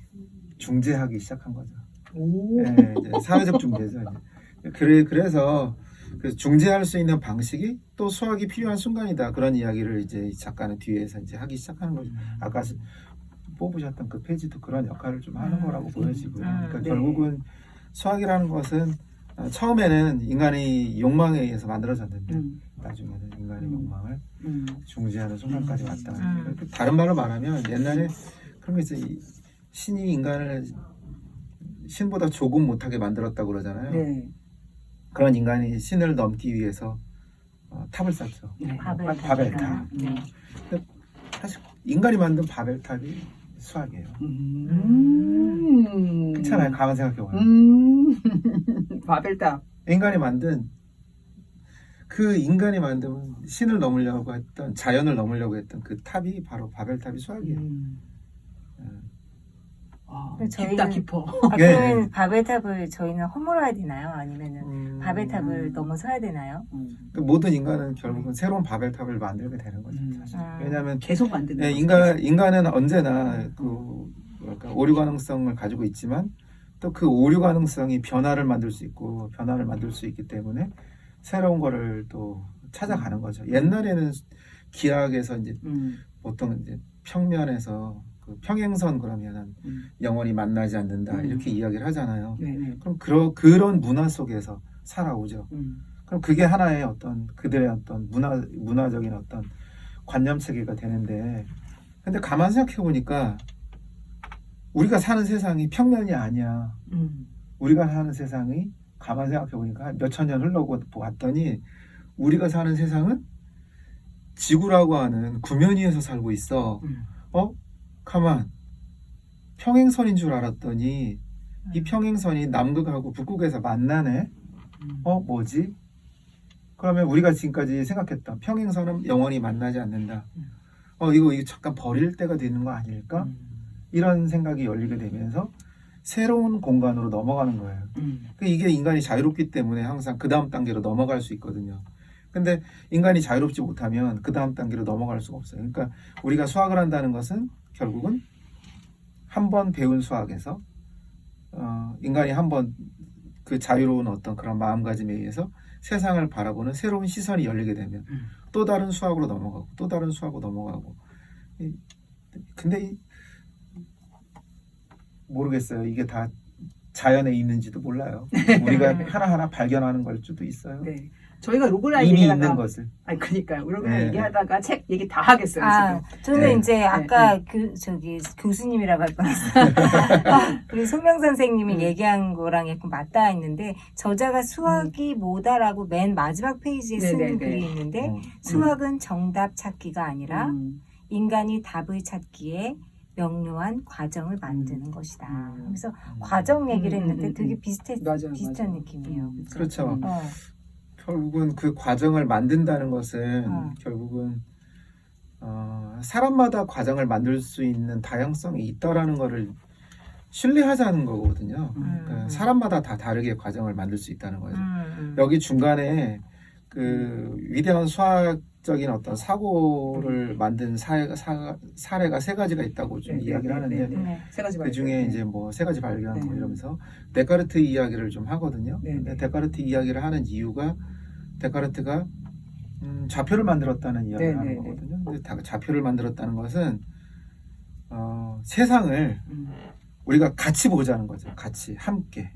중재하기 시작한 거죠. 네, 이제 사회적 중재죠. 그래서 중재할 수 있는 방식이 또 수학이 필요한 순간이다. 그런 이야기를 이제 이 작가는 뒤에서 이제 하기 시작하는 거죠. 아까 뽑으셨던 그 페이지도 그런 역할을 좀 하는 거라고 보여지고요. 그러니까 네. 결국은 수학이라는 것은 처음에는 인간이 욕망에 의해서 만들어졌는데 나중에는 인간의 욕망을 중재하는 순간까지 왔다. 다른 말로 말하면 옛날에 그런 게 있어요. 신이 인간을 신보다 조금 못하게 만들었다고 그러잖아요. 네. 그런 인간이 신을 넘기 위해서 탑을 쌓죠. 바벨탑. 사실 인간이 만든 바벨탑이 수학이에요. 그렇잖아요. 가만 생각해보면. 바벨탑. 인간이 만든 신을 넘으려고 했던, 자연을 넘으려고 했던 그 탑이 바로 바벨탑이 수학이에요. 깊다 깊어. 그러면 바벨탑을 저희는 허물어야 되나요? 아니면은 바벨탑을 넘어서야 되나요? 모든 인간은 결국은 새로운 바벨탑을 만들게 되는 거죠. 사실. 왜냐하면 계속 만드는. 인간은 언제나 오류 가능성을 가지고 있지만 또 그 오류 가능성이 변화를 만들 수 있고 변화를 만들 수 있기 때문에 새로운 거를 또 찾아가는 거죠. 옛날에는 기하학에서 이제 보통 이제 평면에서 그 평행선 그러면은 영원히 만나지 않는다 이렇게 이야기를 하잖아요. 그럼 그런 문화 속에서 살아오죠. 그럼 그게 하나의 그들의 문화적인 관념 체계가 되는데, 근데 가만 생각해 보니까 우리가 사는 세상이 평면이 아니야. 우리가 사는 세상이 가만 생각해 보니까 몇천 년 흘러고 봤더니 우리가 사는 세상은 지구라고 하는 구면 위에서 살고 있어. 가만. 평행선인 줄 알았더니 이 평행선이 남극하고 북극에서 만나네. 뭐지? 그러면 우리가 지금까지 생각했던 평행선은 영원히 만나지 않는다. 이거 잠깐 버릴 때가 되는 거 아닐까? 이런 생각이 열리게 되면서 새로운 공간으로 넘어가는 거예요. 이게 인간이 자유롭기 때문에 항상 그 다음 단계로 넘어갈 수 있거든요. 근데 인간이 자유롭지 못하면 그 다음 단계로 넘어갈 수가 없어요. 그러니까 우리가 수학을 한다는 것은 결국은 한 번 배운 수학에서 인간이 한 번 그 자유로운 어떤 그런 마음가짐에 의해서 세상을 바라보는 새로운 시선이 열리게 되면 또 다른 수학으로 넘어가고 또 다른 수학으로 넘어가고. 근데 모르겠어요. 이게 다 자연에 있는지도 몰라요. 우리가 하나하나 발견하는 걸 수도 있어요. 네. 저희가 로그라인 이미 얘기하다가 있는 것을. 아니 그러니까요. 로그라인 네. 얘기하다가 책 얘기 다 하겠어요. 지금. 저는 네. 이제 아까 교수님이라고 할 뻔했어요. 우리 소명 선생님이 얘기한 거랑 약간 맞닿아 있는데 저자가 수학이 뭐다라고 맨 마지막 페이지에 쓴 네네네. 글이 있는데 어. 수학은 정답 찾기가 아니라 인간이 답을 찾기에 명료한 과정을 만드는 것이다. 그래서 과정 얘기를 했는데 되게 비슷한 맞아요. 느낌이에요. 그렇죠. 어. 결국은 그 과정을 만든다는 것은 결국은 사람마다 과정을 만들 수 있는 다양성이 있다라는 것을 신뢰하자는 거거든요. 그러니까 사람마다 다 다르게 과정을 만들 수 있다는 거죠. 여기 중간에 그 위대한 수학적인 어떤 사고를 만든 사례가 세 가지가 있다고 좀 이야기를 하는데 네. 세 가지 그 중에 발견. 이제 뭐 세 가지 발견 네. 뭐 이러면서 데카르트 이야기를 좀 하거든요. 네. 근데 데카르트 이야기를 하는 이유가 데카르트가 좌표를 만들었다는 이야기를 네. 하는 네. 거거든요. 근데 좌표를 만들었다는 것은 세상을 우리가 같이 보자는 거죠. 같이 함께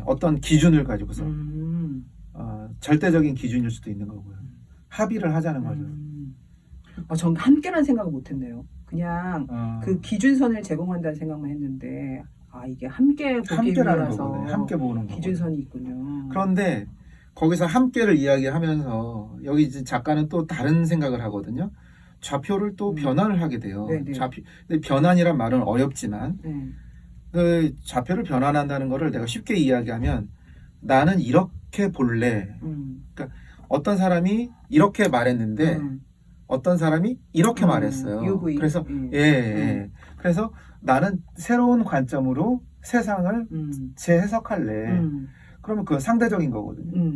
어떤 기준을 가지고서 절대적인 기준일 수도 있는 거고요. 합의를 하자는 거죠. 전 함께라는 생각을 못했네요. 그냥 그 기준선을 제공한다는 생각만 했는데 이게 함께 보기 함께라는 위해서 거거든요. 함께 보는 거거든요. 기준선이 있군요. 그런데 거기서 함께를 이야기하면서 여기 이제 작가는 또 다른 생각을 하거든요. 좌표를 또 변환을 하게 돼요. 네네. 근데 변환이란 말은 어렵지만 네. 그 좌표를 변환한다는 거를 내가 쉽게 이야기하면 나는 이렇게 볼래. 어떤 사람이 이렇게 말했는데 어떤 사람이 이렇게 말했어요. UV. 그래서 그래서 나는 새로운 관점으로 세상을 재해석할래. 그러면 그건 상대적인 거거든요.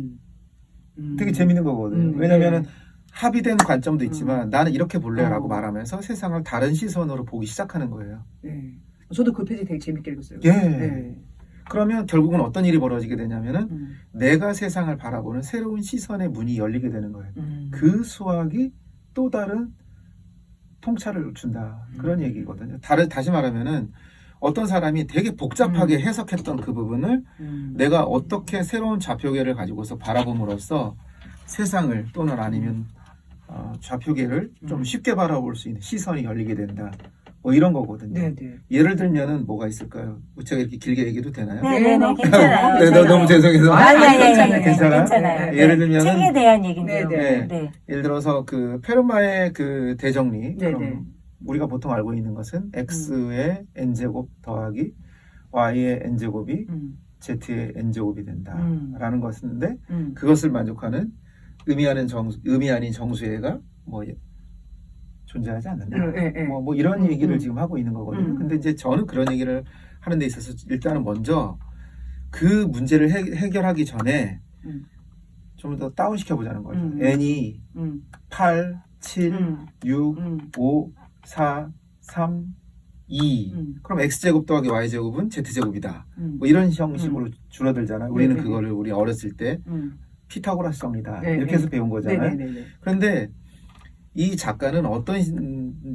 되게 재밌는 거거든요. 왜냐면은 합의된 관점도 있지만 나는 이렇게 볼래라고 말하면서 세상을 다른 시선으로 보기 시작하는 거예요. 네. 저도 그 페이지 되게 재밌게 읽었어요. 예. 네. 그러면 결국은 어떤 일이 벌어지게 되냐면은 내가 세상을 바라보는 새로운 시선의 문이 열리게 되는 거예요. 그 수학이 또 다른 통찰을 준다. 그런 얘기거든요. 다시 말하면은 어떤 사람이 되게 복잡하게 해석했던 그 부분을 내가 어떻게 새로운 좌표계를 가지고서 바라봄으로써 세상을 또는 아니면 좌표계를 좀 쉽게 바라볼 수 있는 시선이 열리게 된다. 뭐 이런 거거든요. 네네. 예를 들면은 뭐가 있을까요? 제가 이렇게 길게 얘기해도 되나요? 네네네, 괜찮아요. 네, 너무 죄송해서. 괜찮아요. 예를 들면은 책에 대한 얘기인데요. 네네. 예를 들어서 그 페르마의 그 대정리. 네네. 그럼 우리가 보통 알고 있는 것은 x의 n제곱 더하기 y의 n제곱이 z의 n제곱이 된다라는 것인데 그것을 만족하는 의미 아닌 정수회가 뭐 존재하지 않는다. 뭐 이런 얘기를 지금 하고 있는 거거든요. 근데 이제 저는 그런 얘기를 하는 데 있어서 일단은 먼저 그 문제를 해결하기 전에 좀 더 다운시켜 보자는 거죠. n이 8, 7, 6, 5, 4, 3, 2. 그럼 x제곱 더하기 y제곱은 z제곱이다. 뭐 이런 형식으로 줄어들잖아요. 우리는 그거를 우리 어렸을 때 피타고라스 정리다. 이렇게 해서 배운 거잖아요. 그런데 이 작가는 어떤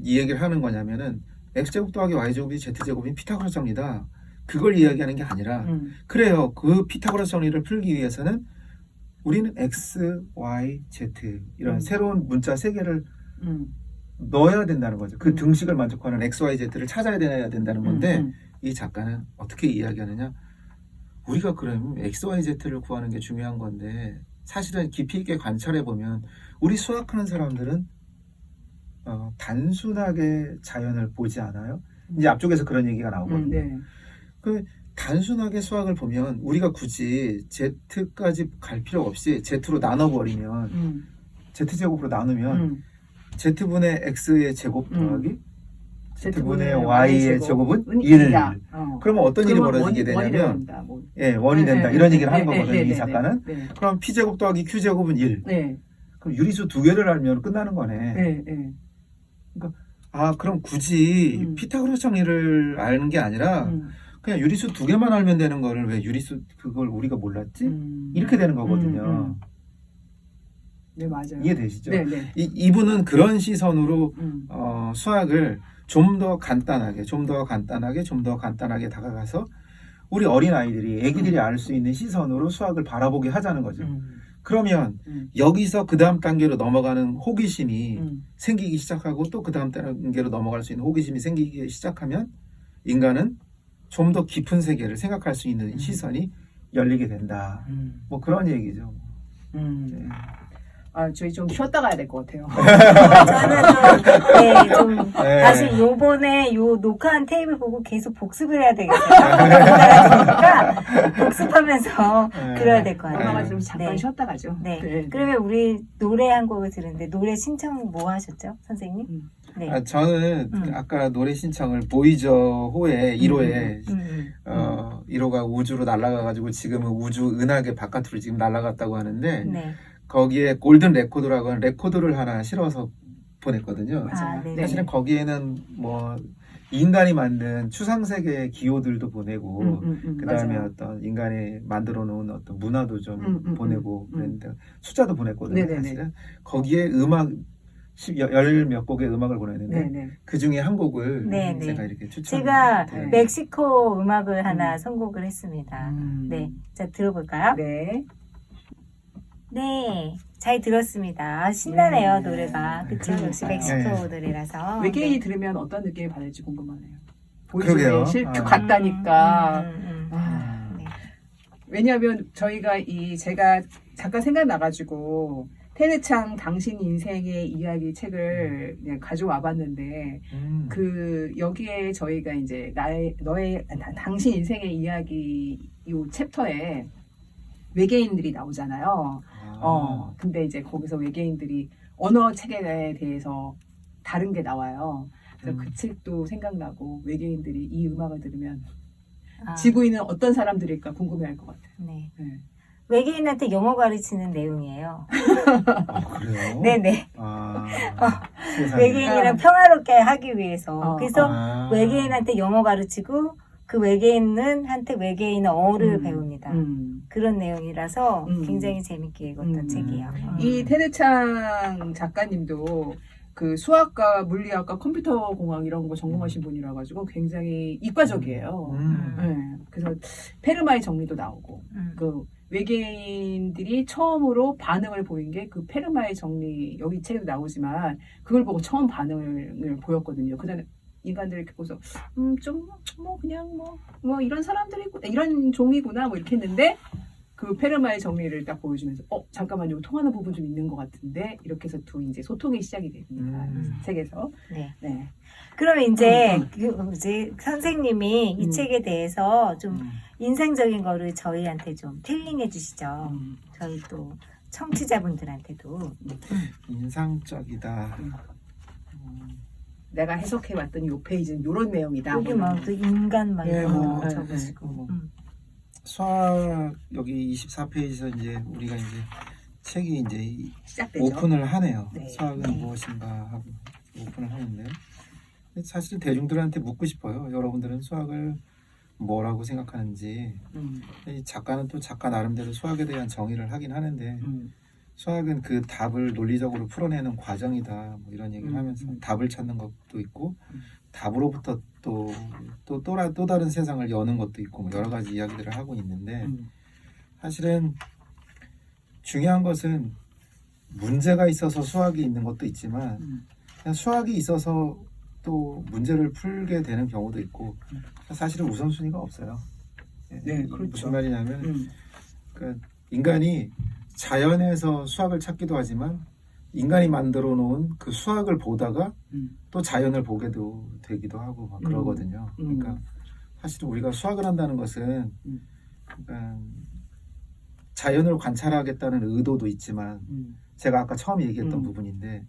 이야기를 하는 거냐면은 x제곱 더하기 y제곱이 z제곱인 피타고라스 정리다. 그걸 이야기하는 게 아니라 그래요. 그 피타고라스 정리를 풀기 위해서는 우리는 x, y, z 이런 새로운 문자 세 개를 넣어야 된다는 거죠. 그 등식을 만족하는 x, y, z를 찾아야 된다는 건데 이 작가는 어떻게 이야기하느냐? 우리가 그럼 XYZ를 구하는 게 중요한 건데 사실은 깊이 있게 관찰해 보면 우리 수학하는 사람들은 단순하게 자연을 보지 않아요. 이제 앞쪽에서 그런 얘기가 나오거든요. 네. 그 단순하게 수학을 보면 우리가 굳이 Z까지 갈 필요 없이 Z로 나눠버리면 Z제곱으로 나누면 Z분의 X의 제곱 더하기 Z분의 Y의 제곱은 1. 그러면 어떤 일이 벌어지게 되냐면 원이 된다. 이런 얘기를 하는 거거든요. 이 작가는. 그럼 P제곱 더하기 Q제곱은 1. 그럼 유리수 두 개를 알면 끝나는 거네. 그럼 굳이 피타고라스 정리를 아는 게 아니라 그냥 유리수 두 개만 알면 되는 거를 왜 유리수 그걸 우리가 몰랐지? 이렇게 되는 거거든요. 네, 맞아요. 이해되시죠? 네. 이분은 그런 시선으로 수학을 좀 더 간단하게 다가가서 우리 어린 아이들이 애기들이 알 수 있는 시선으로 수학을 바라보게 하자는 거죠. 그러면 여기서 그 다음 단계로 넘어가는 호기심이 생기기 시작하고 또 그 다음 단계로 넘어갈 수 있는 호기심이 생기기 시작하면 인간은 좀 더 깊은 세계를 생각할 수 있는 시선이 열리게 된다. 뭐 그런 얘기죠. 네. 저희 좀 쉬었다 가야 될 것 같아요. 저는 좀 다시 요번에 요 녹화한 테이블 보고 계속 복습을 해야 되겠어요. 그러니까 복습하면서 들어야 될 것 같아요. 좀 잠깐 쉬었다 가죠. 네. 그러면 우리 노래 한 곡을 들었는데 노래 신청 뭐 하셨죠, 선생님? 네. 저는 아까 노래 신청을 보이저 호의 1호에 1호가 우주로 날아가가지고 지금은 우주 은하계 바깥으로 지금 날아갔다고 하는데 네. 거기에 골든 레코드라고 하는 레코드를 하나 실어서 보냈거든요. 사실은 거기에는 뭐 인간이 만든 추상세계의 기호들도 보내고 그 다음에 어떤 인간이 만들어 놓은 어떤 문화도 좀 보내고 그랬는데 숫자도 보냈거든요. 사실은 거기에 음악 열 몇 곡의 음악을 보냈는데 그 중에 한 곡을 제가 이렇게 제가 멕시코 음악을 하나 선곡을 했습니다. 네, 자 들어볼까요? 네, 잘 들었습니다. 신나네요, 노래가. 그쵸? 역시 멕시코 노래라서. 외계인이 들으면 어떤 느낌을 받을지 궁금하네요. 그러게요. 보이즈의 실표 같다니까. 왜냐하면 저희가 제가 잠깐 생각나가지고 테르창 당신 인생의 이야기 책을 그냥 가져와 봤는데 여기에 저희가 이제 당신 인생의 이야기 요 챕터에 외계인들이 나오잖아요. 근데 이제 거기서 외계인들이 언어 체계에 대해서 다른 게 나와요. 그래서 그 책도 생각나고 외계인들이 이 음악을 들으면 지구인은 어떤 사람들일까 궁금해할 것 같아요. 네. 외계인한테 영어 가르치는 내용이에요. 그래요? 네네. 외계인이랑 아. 평화롭게 하기 위해서. 그래서 외계인한테 영어 가르치고 그 외계인한테 외계인어를 배웁니다. 그런 내용이라서 굉장히 재밌게 읽었던 책이에요. 이 테르창 작가님도 그 수학과 물리학과 컴퓨터공학 이런 거 전공하신 분이라 가지고 굉장히 이과적이에요. 그래서 페르마의 정리도 나오고 그 외계인들이 처음으로 반응을 보인 게 그 페르마의 정리 여기 책에도 나오지만 그걸 보고 처음 반응을 보였거든요. 그다음에 인간들 이렇게 보고서 좀 뭐 그냥 뭐 이런 사람들이 이런 종이구나 뭐 이렇게 했는데 그 페르마의 정리를 딱 보여주면서 잠깐만요 통하는 부분 좀 있는 것 같은데 이렇게 해서 또 이제 소통이 시작이 됩니다. 책에서. 네. 그러면 이제 이제 선생님이 이 책에 대해서 좀 인상적인 거를 저희한테 좀 텔링해 주시죠. 저희 또 청취자분들한테도. 인상적이다. 내가 해석해봤더니 요 페이지는 요런 내용이다. 여기 막 또 인간 막 이런 거 적으시고. 수학 여기 24페이지에서 이제 우리가 이제 책이 이제 시작되죠. 오픈을 하네요. 네. 수학은 무엇인가 하고 오픈을 하는데 사실 대중들한테 묻고 싶어요. 여러분들은 수학을 뭐라고 생각하는지. 이 작가는 또 작가 나름대로 수학에 대한 정의를 하긴 하는데 수학은 그 답을 논리적으로 풀어내는 과정이다. 뭐 이런 얘기를 하면서 답을 찾는 것도 있고 답으로부터 또 다른 세상을 여는 것도 있고 뭐 여러 가지 이야기들을 하고 있는데 사실은 중요한 것은 문제가 있어서 수학이 있는 것도 있지만 그냥 수학이 있어서 또 문제를 풀게 되는 경우도 있고 사실은 우선순위가 없어요. 네, 그렇죠. 무슨 말이냐면 음. 그러니까 인간이 자연에서 수학을 찾기도 하지만 인간이 만들어 놓은 그 수학을 보다가 또 자연을 보게도 되기도 하고 막 그러거든요. 그러니까 사실은 우리가 수학을 한다는 것은 그러니까 자연을 관찰하겠다는 의도도 있지만 제가 아까 처음 얘기했던 부분인데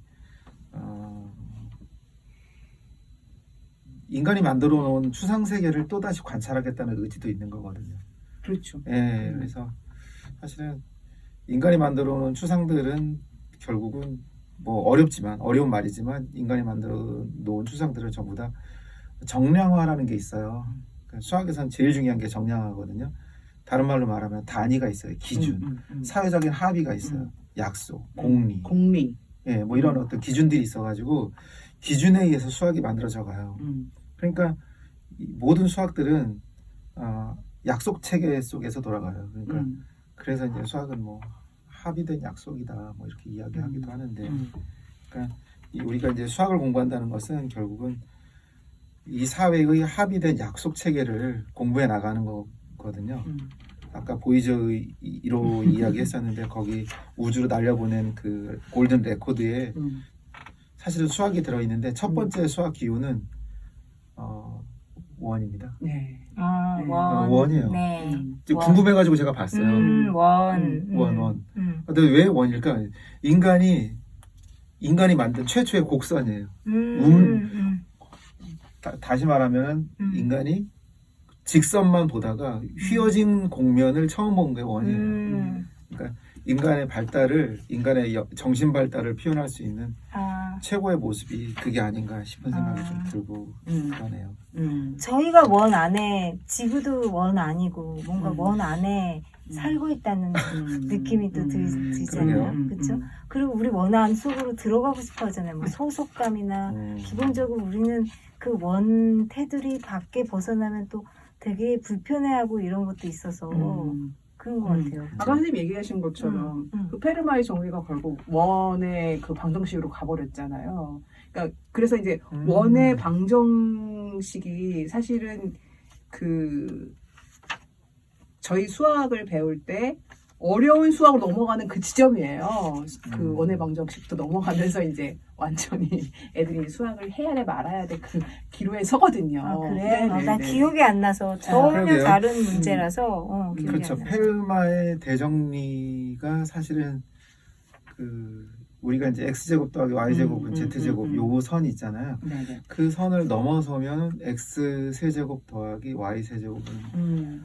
인간이 만들어 놓은 추상 세계를 또다시 관찰하겠다는 의지도 있는 거거든요. 그렇죠. 예, 그래서 사실은 인간이 만들어 놓은 추상들은 결국은 뭐 어려운 말이지만 인간이 만들어 놓은 추상들은 전부 다 정량화라는 게 있어요. 그러니까 수학에서는 제일 중요한 게 정량화거든요. 다른 말로 말하면 단위가 있어요. 기준, 사회적인 합의가 있어요. 약속, 공리, 예, 뭐 이런 어떤 기준들이 있어가지고 기준에 의해서 수학이 만들어져 가요. 그러니까 모든 수학들은 약속 체계 속에서 돌아가요. 그러니까 그래서 이제 수학은 뭐 합의된 약속이다, 뭐 이렇게 이야기하기도 하는데, 그러니까 우리가 이제 수학을 공부한다는 것은 결국은 이 사회의 합의된 약속 체계를 공부해 나가는 거거든요. 아까 보이저로 이야기했었는데 거기 우주로 날려보낸 그 골든 레코드에 사실은 수학이 들어있는데 첫 번째 수학 기호는 원입니다. 네. 원이에요. 네. 궁금해가지고 제가 봤어요. 원. 근데 왜 원일까? 인간이 만든 최초의 곡선이에요. 다시 말하면 인간이 직선만 보다가 휘어진 곡면을 처음 본 게 원이에요. 그러니까 인간의 정신 발달을 표현할 수 있는 최고의 모습이 그게 아닌가 싶은 생각이 좀 들고 그러네요. 저희가 원 안에 지구도 원 아니고 뭔가 원 안에 살고 있다는 느낌이 또 들잖아요. 그렇죠? 그리고 우리 원 안 속으로 들어가고 싶어 하잖아요. 뭐 소속감이나 기본적으로 우리는 그 원 테두리 밖에 벗어나면 또 되게 불편해하고 이런 것도 있어서 그런 것 같아요. 아까 선생님 얘기하신 것처럼 그 페르마의 정리가 결국 원의 그 방정식으로 가버렸잖아요. 그러니까 그래서 이제 원의 방정식이 사실은 그 저희 수학을 배울 때 어려운 수학으로 넘어가는 그 지점이에요. 그 원의 방정식부터 넘어가면서 이제 완전히 애들이 수학을 해야 돼 말아야 돼 그 기로에 서거든요. 그래요? 난 기억이 안 나서 전혀 다른 문제라서 기억이 그렇죠. 안 나요. 페르마의 대정리가 사실은 그 우리가 이제 x제곱 더하기 y제곱은 z제곱 요 선이 있잖아요. 네네. 그 선을 넘어서면 x 세제곱 더하기 y 세제곱은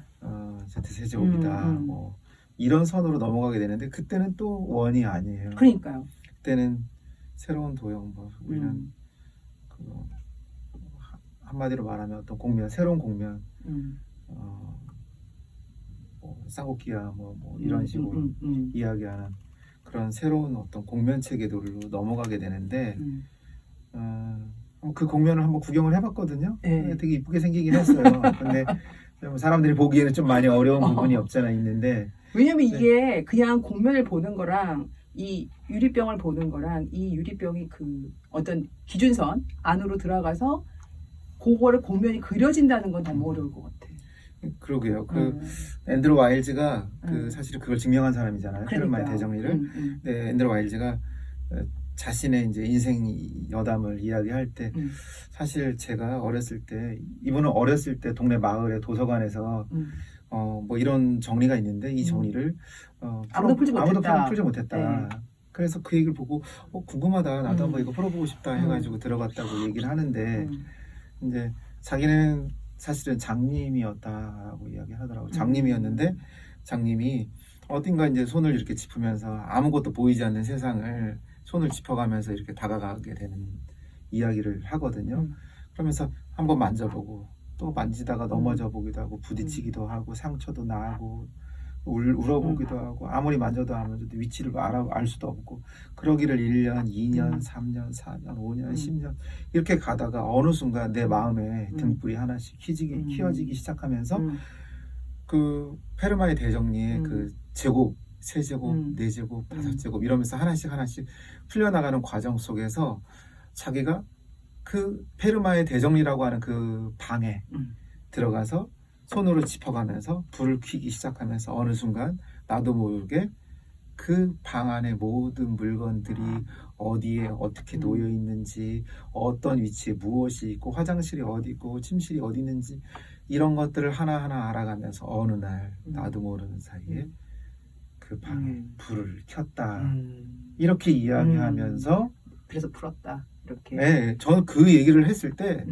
z 세제곱이다. 뭐 이런 선으로 넘어가게 되는데 그때는 또 원이 아니에요. 그러니까요. 그때는 새로운 도형, 뭐 우리는 그 한마디로 말하면 어떤 공면, 새로운 공면, 뭐 쌍곡기야, 뭐 이런 식으로 이야기하는 그런 새로운 어떤 공면 체계도로 넘어가게 되는데 그 공면을 한번 구경을 해봤거든요. 네. 되게 이쁘게 생기긴 했어요. 근데 사람들이 보기에는 좀 많이 어려운 부분이 없잖아 있는데. 왜냐면 이게 그냥 공면을 보는 거랑 이 유리병을 보는 거랑 이 유리병이 그 어떤 기준선 안으로 들어가서 그거를 공면이 그려진다는 건 너무 어려울 것 같아. 그러게요. 그 앤드루 와일즈가 그 사실 그걸 증명한 사람이잖아요. 페르마의 대정리를. 네, 앤드루 와일즈가 자신의 이제 인생 여담을 이야기할 때 사실 제가 어렸을 때 이분은 어렸을 때 동네 마을의 도서관에서 뭐 이런 정리가 있는데 이 정리를 아무도 풀지 못했다. 네. 그래서 그 얘기를 보고 궁금하다. 나도 한번 이거 풀어보고 싶다 해가지고 들어갔다고 얘기를 하는데 이제 자기는 사실은 장님이었다라고 이야기하더라고요. 장님이었는데 장님이 어딘가 이제 손을 이렇게 짚으면서 아무것도 보이지 않는 세상을 손을 짚어가면서 이렇게 다가가게 되는 이야기를 하거든요. 그러면서 한번 만져보고 또 만지다가 넘어져 보기도 하고 부딪히기도 하고 상처도 나고 울어보기도 하고 아무리 만져도 위치를 알 수도 없고 그러기를 1년, 2년, 3년, 4년, 5년, 10년 이렇게 가다가 어느 순간 내 마음에 등불이 하나씩 휘어지기 시작하면서 그 페르마의 대정리의 그 제곱, 세제곱, 네제곱, 다섯제곱 이러면서 하나씩 풀려나가는 과정 속에서 자기가 그 페르마의 대정리라고 하는 그 방에 들어가서 손으로 짚어가면서 불을 켜기 시작하면서 어느 순간 나도 모르게 그 방 안에 모든 물건들이 어디에 어떻게 놓여 있는지, 어떤 위치에 무엇이 있고, 화장실이 어디 있고, 침실이 어디 있는지 이런 것들을 하나하나 알아가면서 어느 날 나도 모르는 사이에 그 방에 불을 켰다. 이렇게 이야기하면서 그래서 풀었다. 이렇게. 네, 저는 그 얘기를 했을 때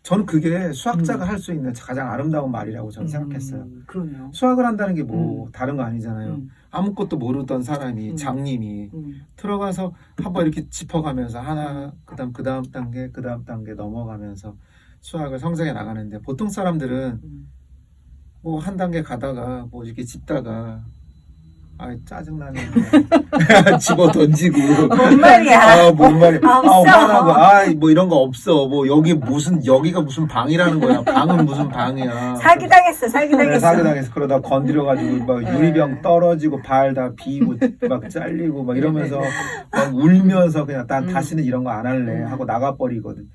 저는 그게 수학자가 할 수 있는 가장 아름다운 말이라고 저는 생각했어요. 그러네요. 수학을 한다는 게 뭐 다른 거 아니잖아요. 아무것도 모르던 사람이 장님이 들어가서 한번 이렇게 짚어가면서 하나 그 다음 단계 넘어가면서 수학을 성장해 나가는데 보통 사람들은 뭐 한 단계 가다가 뭐 이렇게 짚다가 짜증나네. 집어 던지고. 뭔 말이야. 뭔 말이야. 없어. 화나고, 뭐 이런 거 없어. 뭐 여기가 무슨 방이라는 거야. 방은 무슨 방이야. 사기당했어. 네, 사기당해서 그러다 건드려가지고 막 유리병 떨어지고 발 다 비고 막 잘리고 막 이러면서 막 울면서 그냥 다시는 이런 거 안 할래 하고 나가버리거든.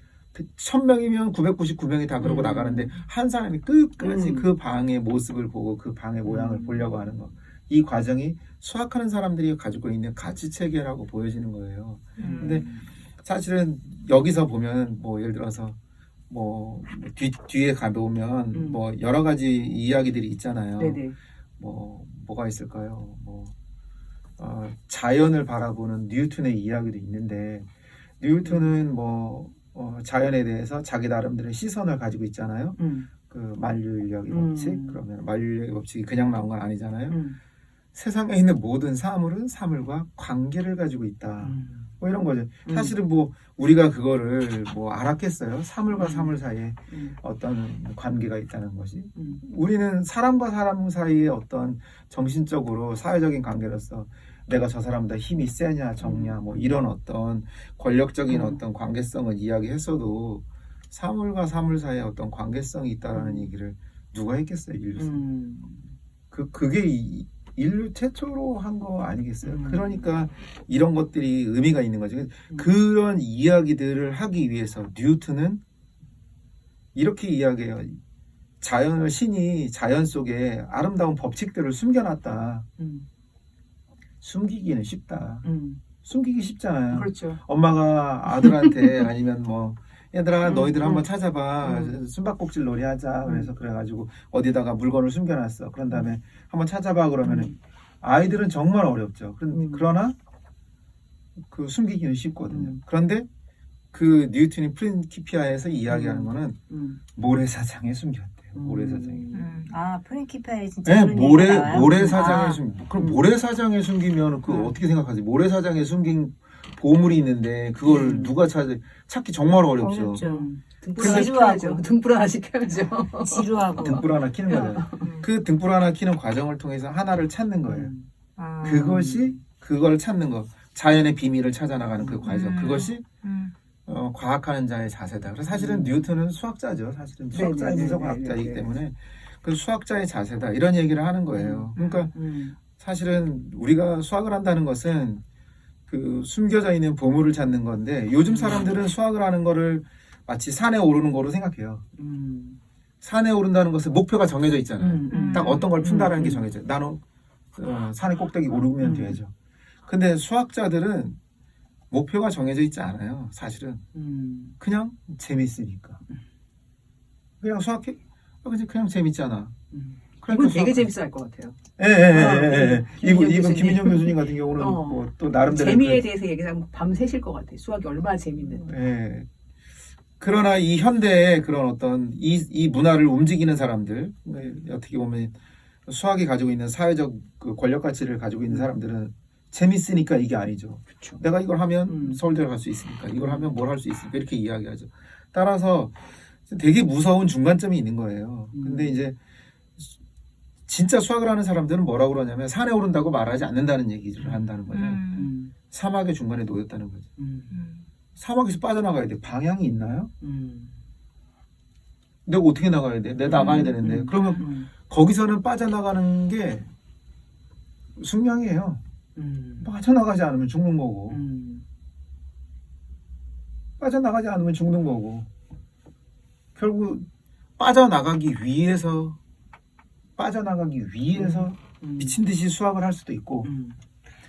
1000명이면 999명이 다 그러고 나가는데 한 사람이 끝까지 그 방의 모습을 보고 그 방의 모양을 보려고 하는 거. 이 과정이 수학하는 사람들이 가지고 있는 가치 체계라고 보여지는 거예요. 근데 사실은 여기서 보면 뭐 예를 들어서 뭐 뒤에 가보면 뭐 여러 가지 이야기들이 있잖아요. 네네. 뭐가 있을까요? 자연을 바라보는 뉴턴의 이야기도 있는데 뉴턴은 자연에 대해서 자기 나름대로의 시선을 가지고 있잖아요. 그 만류인력의 법칙. 그러면 만류인력의 법칙이 그냥 나온 건 아니잖아요. 세상에 있는 모든 사물은 사물과 관계를 가지고 있다. 뭐 이런 거죠. 사실은 뭐 우리가 그거를 뭐 알았겠어요. 사물과 사물 사이에 어떤 관계가 있다는 것이. 우리는 사람과 사람 사이에 어떤 정신적으로 사회적인 관계로서 내가 저 사람보다 힘이 세냐 적냐 뭐 이런 어떤 권력적인 어떤 관계성을 이야기했어도 사물과 사물 사이에 어떤 관계성이 있다라는 얘기를 누가 했겠어요, 인류에서. 그게 인류 최초로 한 거 아니겠어요? 그러니까 이런 것들이 의미가 있는 거죠. 그런 이야기들을 하기 위해서 뉴턴은 이렇게 이야기해요. 신이 자연 속에 아름다운 법칙들을 숨겨놨다. 숨기기는 쉽다. 숨기기 쉽잖아요. 그렇죠. 엄마가 아들한테 아니면 뭐 얘들아 너희들 한번 찾아봐. 숨바꼭질 놀이 하자. 그래가지고 어디다가 물건을 숨겨놨어. 그런 다음에 한번 찾아봐 그러면은 아이들은 정말 어렵죠. 그러나 그 숨기기는 쉽거든요. 그런데 그 뉴턴이 프린키피아에서 이야기하는 거는 모래사장에 숨겼대요. 모래사장에. 프린키피아에 진짜 네, 그런 얘기가 나와요? 모래사장에 그럼 모래사장에 숨기면 어떻게 생각하세요? 모래사장에 숨긴 보물이 있는데 그걸 누가 찾기 정말 어렵죠. 등불 하나 시켜야죠. 지루하고. 등불 하나 켜는 거잖아요. 그 등불 하나 켜는 과정을 통해서 하나를 찾는 거예요. 그걸 찾는 거. 자연의 비밀을 찾아나가는 그 과정. 그것이 과학하는 자의 자세다. 그래서 사실은 뉴턴은 수학자죠. 사실은 수학자이면서 과학자이기 때문에 그 수학자의 자세다. 이런 얘기를 하는 거예요. 그러니까 사실은 우리가 수학을 한다는 것은 그 숨겨져 있는 보물을 찾는 건데 요즘 사람들은 수학을 하는 거를 마치 산에 오르는 거로 생각해요. 산에 오른다는 것은 목표가 정해져 있잖아요. 딱 어떤 걸 푼다라는 게 정해져. 나는 산의 꼭대기 오르면 돼야죠. 근데 수학자들은 목표가 정해져 있지 않아요. 사실은 그냥 재밌으니까. 그냥 수학해. 그냥 재밌잖아. 이분 되게 재밌어할 것 같아요. 이분 김민정 교수님 같은 경우는 또 나름대로 재미에 대해서 얘기하면 밤새실 것 같아요. 수학이 얼마나 재밌는. 그러나 이 현대의 그런 어떤 이 문화를 움직이는 사람들, 어떻게 보면 수학이 가지고 있는 사회적 그 권력 가치를 가지고 있는 사람들은 재밌으니까 이게 아니죠. 그쵸. 내가 이걸 하면 서울대 갈 수 있으니까, 이걸 하면 뭘 할 수 있으니까 이렇게 이야기하죠. 따라서 되게 무서운 중간점이 있는 거예요. 근데 이제 진짜 수학을 하는 사람들은 뭐라고 그러냐면 산에 오른다고 말하지 않는다는 얘기를 한다는 거예요. 사막의 중간에 놓였다는 거죠. 사막에서 빠져나가야 돼. 방향이 있나요? 내가 어떻게 나가야 돼? 내가 나가야 되는데. 그러면 거기서는 빠져나가는 게 숙명이에요. 빠져나가지 않으면 죽는 거고. 빠져나가지 않으면 죽는 거고. 결국 빠져나가기 위해서 미친 듯이 수학을 할 수도 있고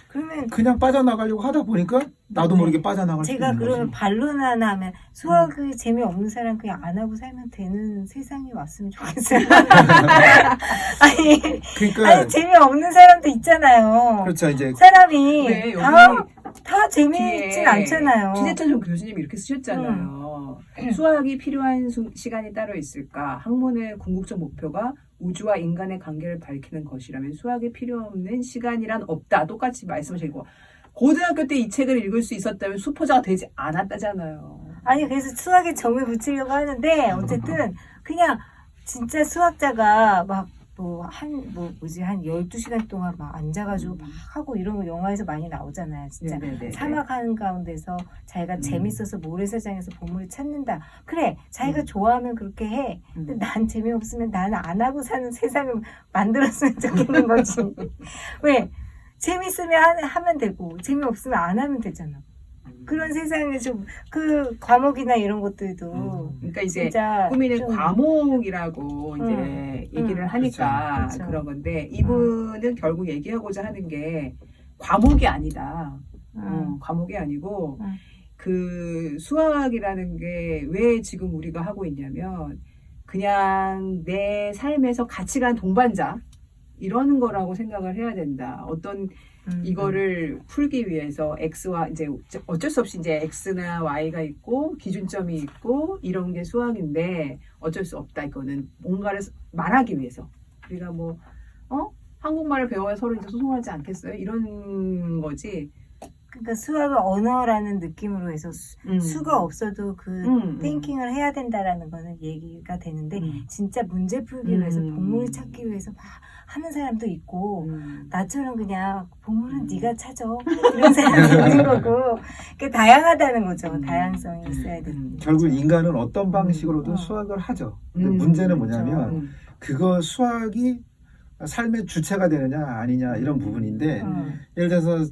그러면 그냥 빠져나가려고 하다 보니까 나도 네. 모르게 빠져나갈 수 제가 있는 그러면 거지. 반론 하나 하면 수학이 재미없는 사람 그냥 안 하고 살면 되는 세상이 왔으면 좋겠어요. 그러니까 아니 재미없는 사람도 있잖아요. 그렇죠. 이제 사람이 네, 다 재미있진 뒤에 않잖아요. 최재천 교수님이 이렇게 쓰셨잖아요. 수학이 필요한 시간이 따로 있을까? 학문의 궁극적 목표가 우주와 인간의 관계를 밝히는 것이라면 수학이 필요 없는 시간이란 없다. 똑같이 말씀하시고 고등학교 때 이 책을 읽을 수 있었다면 수포자가 되지 않았다잖아요. 아니 그래서 수학에 점을 붙이려고 하는데 어쨌든 그냥 진짜 수학자가 막 한 12시간 동안 막 앉아가지고 막 하고 이런 거 영화에서 많이 나오잖아요. 진짜 네네네. 사막 한가운데서 자기가 재밌어서 모래사장에서 보물을 찾는다. 그래 자기가 좋아하면 그렇게 해. 근데 난 재미없으면 나는 안 하고 사는 세상을 만들었으면 좋겠는 거지. 왜? 재밌으면 하면 되고 재미없으면 안 하면 되잖아. 그런 세상에 좀 그 과목이나 이런 것들도 그러니까 이제 진짜 꾸미는 좀 과목이라고 이제 얘기를 하니까 그렇죠. 그런 건데 이분은 결국 얘기하고자 하는 게 과목이 아니다. 과목이 아니고 그 수학이라는 게 왜 지금 우리가 하고 있냐면 그냥 내 삶에서 가치관 동반자 이러는 거라고 생각을 해야 된다. 어떤 이거를 풀기 위해서 X와 이제 어쩔 수 없이 이제 X나 Y가 있고 기준점이 있고 이런 게 수학인데 어쩔 수 없다. 이거는 뭔가를 말하기 위해서 우리가 한국말을 배워야 서로 이제 소통하지 않겠어요? 이런 거지. 그러니까 수학을 언어라는 느낌으로 해서 수가 없어도 그 띵킹을 해야 된다라는 거는 얘기가 되는데 진짜 문제 풀기 위해서 보물을 찾기 위해서 막 하는 사람도 있고 나처럼 그냥 보물은 네가 찾아 이런 사람도 있는 거고 그게 다양하다는 거죠. 다양성이 있어야 되는 결국 인간은 어떤 방식으로든 수학을 하죠. 근데 문제는 뭐냐면 그거 수학이 삶의 주체가 되느냐 아니냐 이런 부분인데 예를 들어서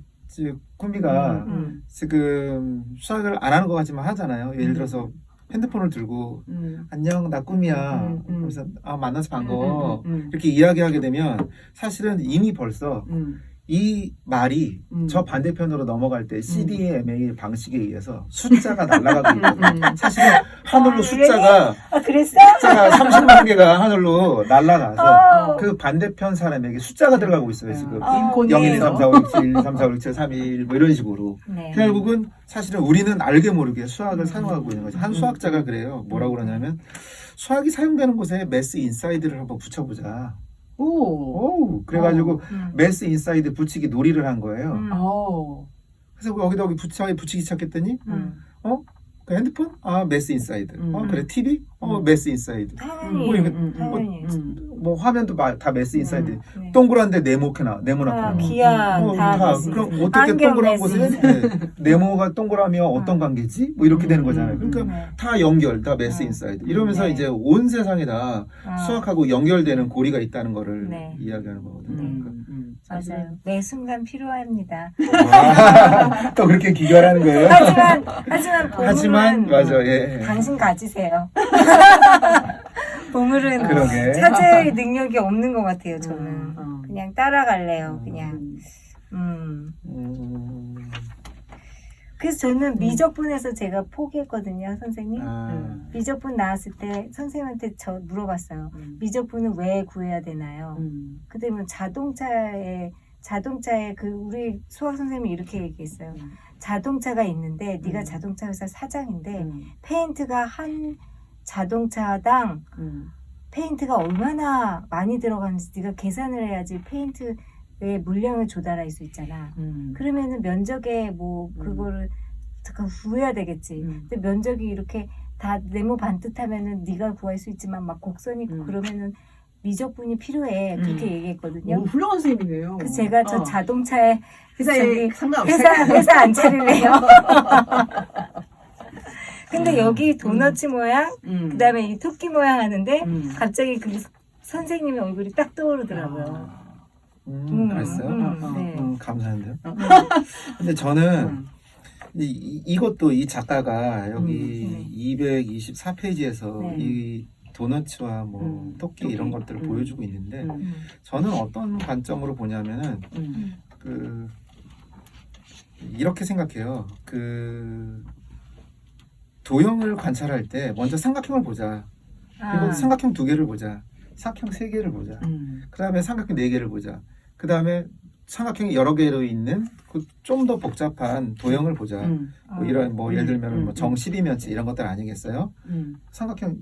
꿈이가 지금 수학을 안 하는 것 같지만 하잖아요. 예를 들어서 핸드폰을 들고 안녕 나 꿈이야 그래서 만나서 반가워 이렇게 이야기하게 되면 사실은 이미 벌써 이 말이 저 반대편으로 넘어갈 때 CDMA 방식에 의해서 숫자가 날아가고 있거든요. 사실은 하늘로 숫자가 그랬어? 30만 개가 하늘로 날아가서 그 반대편 사람에게 숫자가 들어가고 있어요. 지금 0, 1, 2, 3, 4, 5, 6, 7, 1, 2, 3, 4, 5, 6, 7, 3, 2, 1 뭐 이런 식으로 네. 결국은 사실은 우리는 알게 모르게 수학을 사용하고 있는 거죠. 한 수학자가 그래요. 뭐라고 그러냐면 수학이 사용되는 곳에 매스 인사이드를 한번 붙여보자. 오, 그래가지고 매스 인사이드 붙이기 놀이를 한 거예요. 그래서 여기다 붙이기 시작했더니 그 핸드폰? 매스 인사이드. 그래 TV? 매스 인사이드. 당연히 뭐 화면도 다 매스 인사이드. 네. 동그란데 네모나. 기아 다 그럼 어떻게 동그란 곳에 네모가 동그라면 어떤 관계지? 뭐 이렇게 되는 거잖아요. 그러니까 다 연결, 다 매스 인사이드. 이러면서 네. 이제 온 세상에 다 수학하고 연결되는 고리가 있다는 거를 네. 이야기하는 거거든요. 그러니까 맞아요. 매 순간 필요합니다. 또 그렇게 기결하는 거예요? 하지만 보물은 맞아, 예. 당신 가지세요. 보물은 그러게. 찾을 능력이 없는 것 같아요. 저는 그냥 따라갈래요. 그냥. 그래서 저는 미적분에서 제가 포기했거든요, 선생님. 미적분 나왔을 때 선생님한테 저 물어봤어요. 미적분은 왜 구해야 되나요? 그때면 자동차에 그 우리 수학 선생님이 이렇게 얘기했어요. 자동차가 있는데 네가 자동차 회사 사장인데 페인트가 한 자동차당 페인트가 얼마나 많이 들어가는지 네가 계산을 해야지 페인트의 물량을 조달할 수 있잖아. 그러면은 면적에 뭐 그거를 잠깐 구해야 되겠지. 근데 면적이 이렇게 다 네모 반듯하면은 네가 구할 수 있지만 막 곡선이 있고 그러면은 미적분이 필요해. 그렇게 얘기했거든요. 오, 훌륭한 선생님이네요. 그래서 제가 저 자동차에 회사에 상관없어요. 회사 안 차릴래요. 근데 여기 도너츠 모양, 그다음에 이 토끼 모양 하는데 갑자기 그 선생님의 얼굴이 딱 떠오르더라고요. 그랬어요? 네. 감사한데요. 근데 저는 이것도 이 작가가 여기 224페이지에서 네. 이 도너츠와 뭐 토끼 이런 것들을 보여주고 있는데 저는 어떤 관점으로 보냐면은 그 이렇게 생각해요. 그 도형을 관찰할 때 먼저 삼각형을 보자. 그리고 삼각형 2개를 보자. 삼각형 3개를 보자. 그 다음에 삼각형 4개를 보자. 그 다음에 삼각형이 여러 개로 있는 그 좀 더 복잡한 도형을 보자. 뭐 이런 뭐 예를 들면 뭐 정 12면체 이런 것들 아니겠어요? 삼각형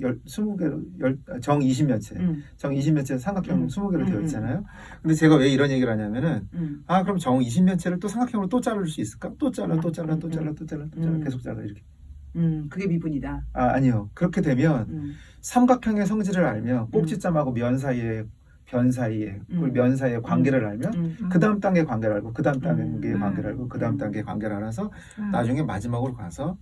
20개로 정 20면체. 정 20면체 삼각형 20개로 되어 있잖아요. 근데 제가 왜 이런 얘기를 하냐면은 아 그럼 정 20면체를 또 삼각형으로 또 자를 수 있을까? 또 잘라 계속 잘라 이렇게. 그게 미분이다. 아 아니요. 그렇게 되면 삼각형의 성질을 알면 꼭지점하고 면 사이에 변 사이에 그리고 면 사이의 관계를 알면 그 다음 단계 관계를 알고 그 다음 단계의 관계를 알고 그 다음 단계의 관계를 알아서 나중에 마지막으로 가서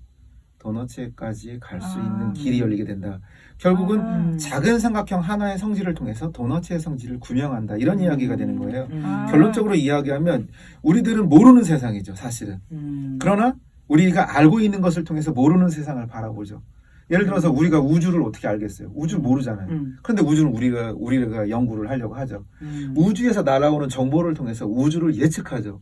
도너츠까지 갈 수 있는 길이 열리게 된다. 결국은 작은 삼각형 하나의 성질을 통해서 도너츠의 성질을 구명한다. 이런 이야기가 되는 거예요. 결론적으로 이야기하면 우리들은 모르는 세상이죠. 사실은. 그러나 우리가 알고 있는 것을 통해서 모르는 세상을 바라보죠. 예를 들어서 우리가 우주를 어떻게 알겠어요? 우주를 모르잖아요. 그런데 우주는 우리가 연구를 하려고 하죠. 우주에서 날아오는 정보를 통해서 우주를 예측하죠.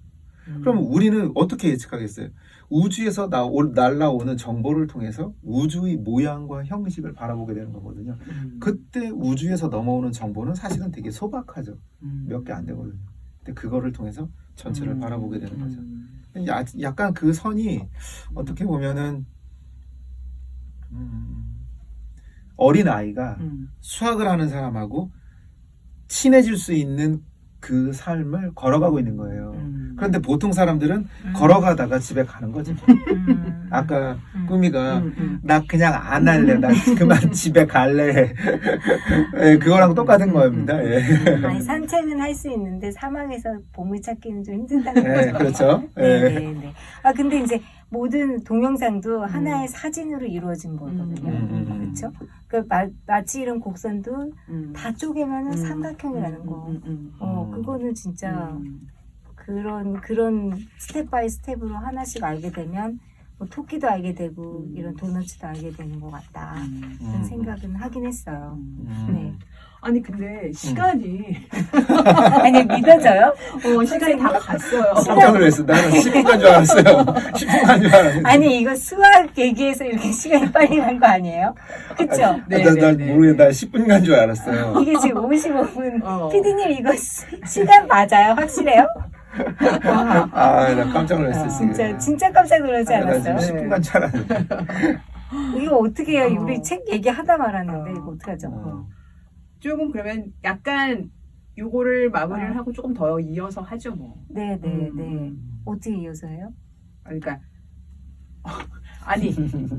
그럼 우리는 어떻게 예측하겠어요? 우주에서 날아오는 정보를 통해서 우주의 모양과 형식을 바라보게 되는 거거든요. 그때 우주에서 넘어오는 정보는 사실은 되게 소박하죠. 몇 개 안 되거든요. 근데 그거를 통해서 전체를 바라보게 되는 거죠. 약간 그 선이 어떻게 보면은 어린 아이가 수학을 하는 사람하고 친해질 수 있는 그 삶을 걸어가고 있는 거예요. 그런데 보통 사람들은 걸어가다가 집에 가는 거지. 아까 꾸미가 나 그냥 안 할래. 나 그만 집에 갈래. 예, 그거랑 똑같은 겁니다. 예. 아니, 산책은 할 수 있는데 사막에서 보물 찾기는 좀 힘들다는 거죠. 네, 그렇죠. 네. 아 근데 이제 모든 동영상도 하나의 사진으로 이루어진 거거든요. 그렇죠? 그 마치 이런 곡선도 다 쪼개면은 삼각형이라는 거. 그거는 진짜 그런 스텝 바이 스텝으로 하나씩 알게 되면 뭐 토끼도 알게 되고 이런 도너츠도 알게 되는 것 같다. 그런 생각은 하긴 했어요. 네. 아니 근데 시간이 아니 믿어져요? 시간이 다 갔어요. 깜짝 놀랐어. 나는 10분 간 줄 알았어요. 10분 간 줄 알았는데. 아니 이거 수학 얘기해서 이렇게 시간이 빨리 간 거 아니에요? 그쵸? 난 모르겠 나 10분 간 줄 알았어요. 이게 지금 55분. 피디님 이거 시간 맞아요? 확실해요? 나 깜짝 놀랐어요. 진짜 깜짝 놀라지 나 않았어요? 지금 10분 간 줄 알았는데. 이거 어떻게 해요? 우리 책 얘기하다 말았는데 이거 어떡하죠? 조금 그러면 약간 요거를 마무리를 하고 조금 더 이어서 하죠 뭐. 네네네. 어떻게 이어서 해요? 그러니까 아니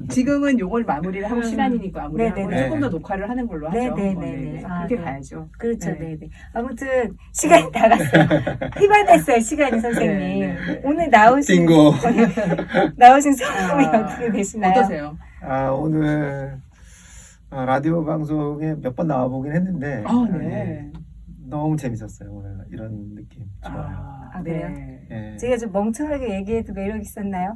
지금은 요걸 마무리를 하고 시간이니까 마무리하고 조금 더 녹화를 하는 걸로 하죠. 네네네. 그렇게 가야죠. 그렇죠. 네네. 아무튼 시간이 다 갔어요. 희망했어요 시간이 선생님. 오늘 나오신 소감이 어떻게 되시나요? 어떠세요? 오늘 라디오 방송에 몇 번 나와보긴 했는데 네. 너무 재밌었어요. 오늘 이런 느낌 좋아요. 그래요? 네. 제가 좀 멍청하게 얘기해도 매력 있었나요?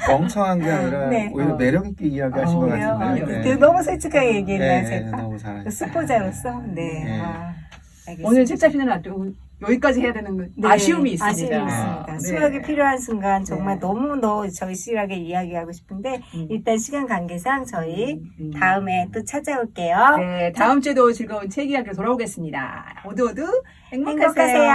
멍청한 게 아니라 오히려 매력 있게 이야기하신 것 같은데. 너무 솔직하게 얘기했나요, 제가? 너무 잘하셨어요. 스포자로서? 네. 알겠습니다. 오늘 책 잡히는 라디오 여기까지 해야 되는 아쉬움이 있습니다. 아쉬움이 있습니다. 수학이 필요한 순간 정말 너무 절실하게 이야기하고 싶은데 일단 시간 관계상 저희 다음에 또 찾아올게요. 네, 다음 주에도 즐거운 책 이야기로 돌아오겠습니다. 모두 행복하세요.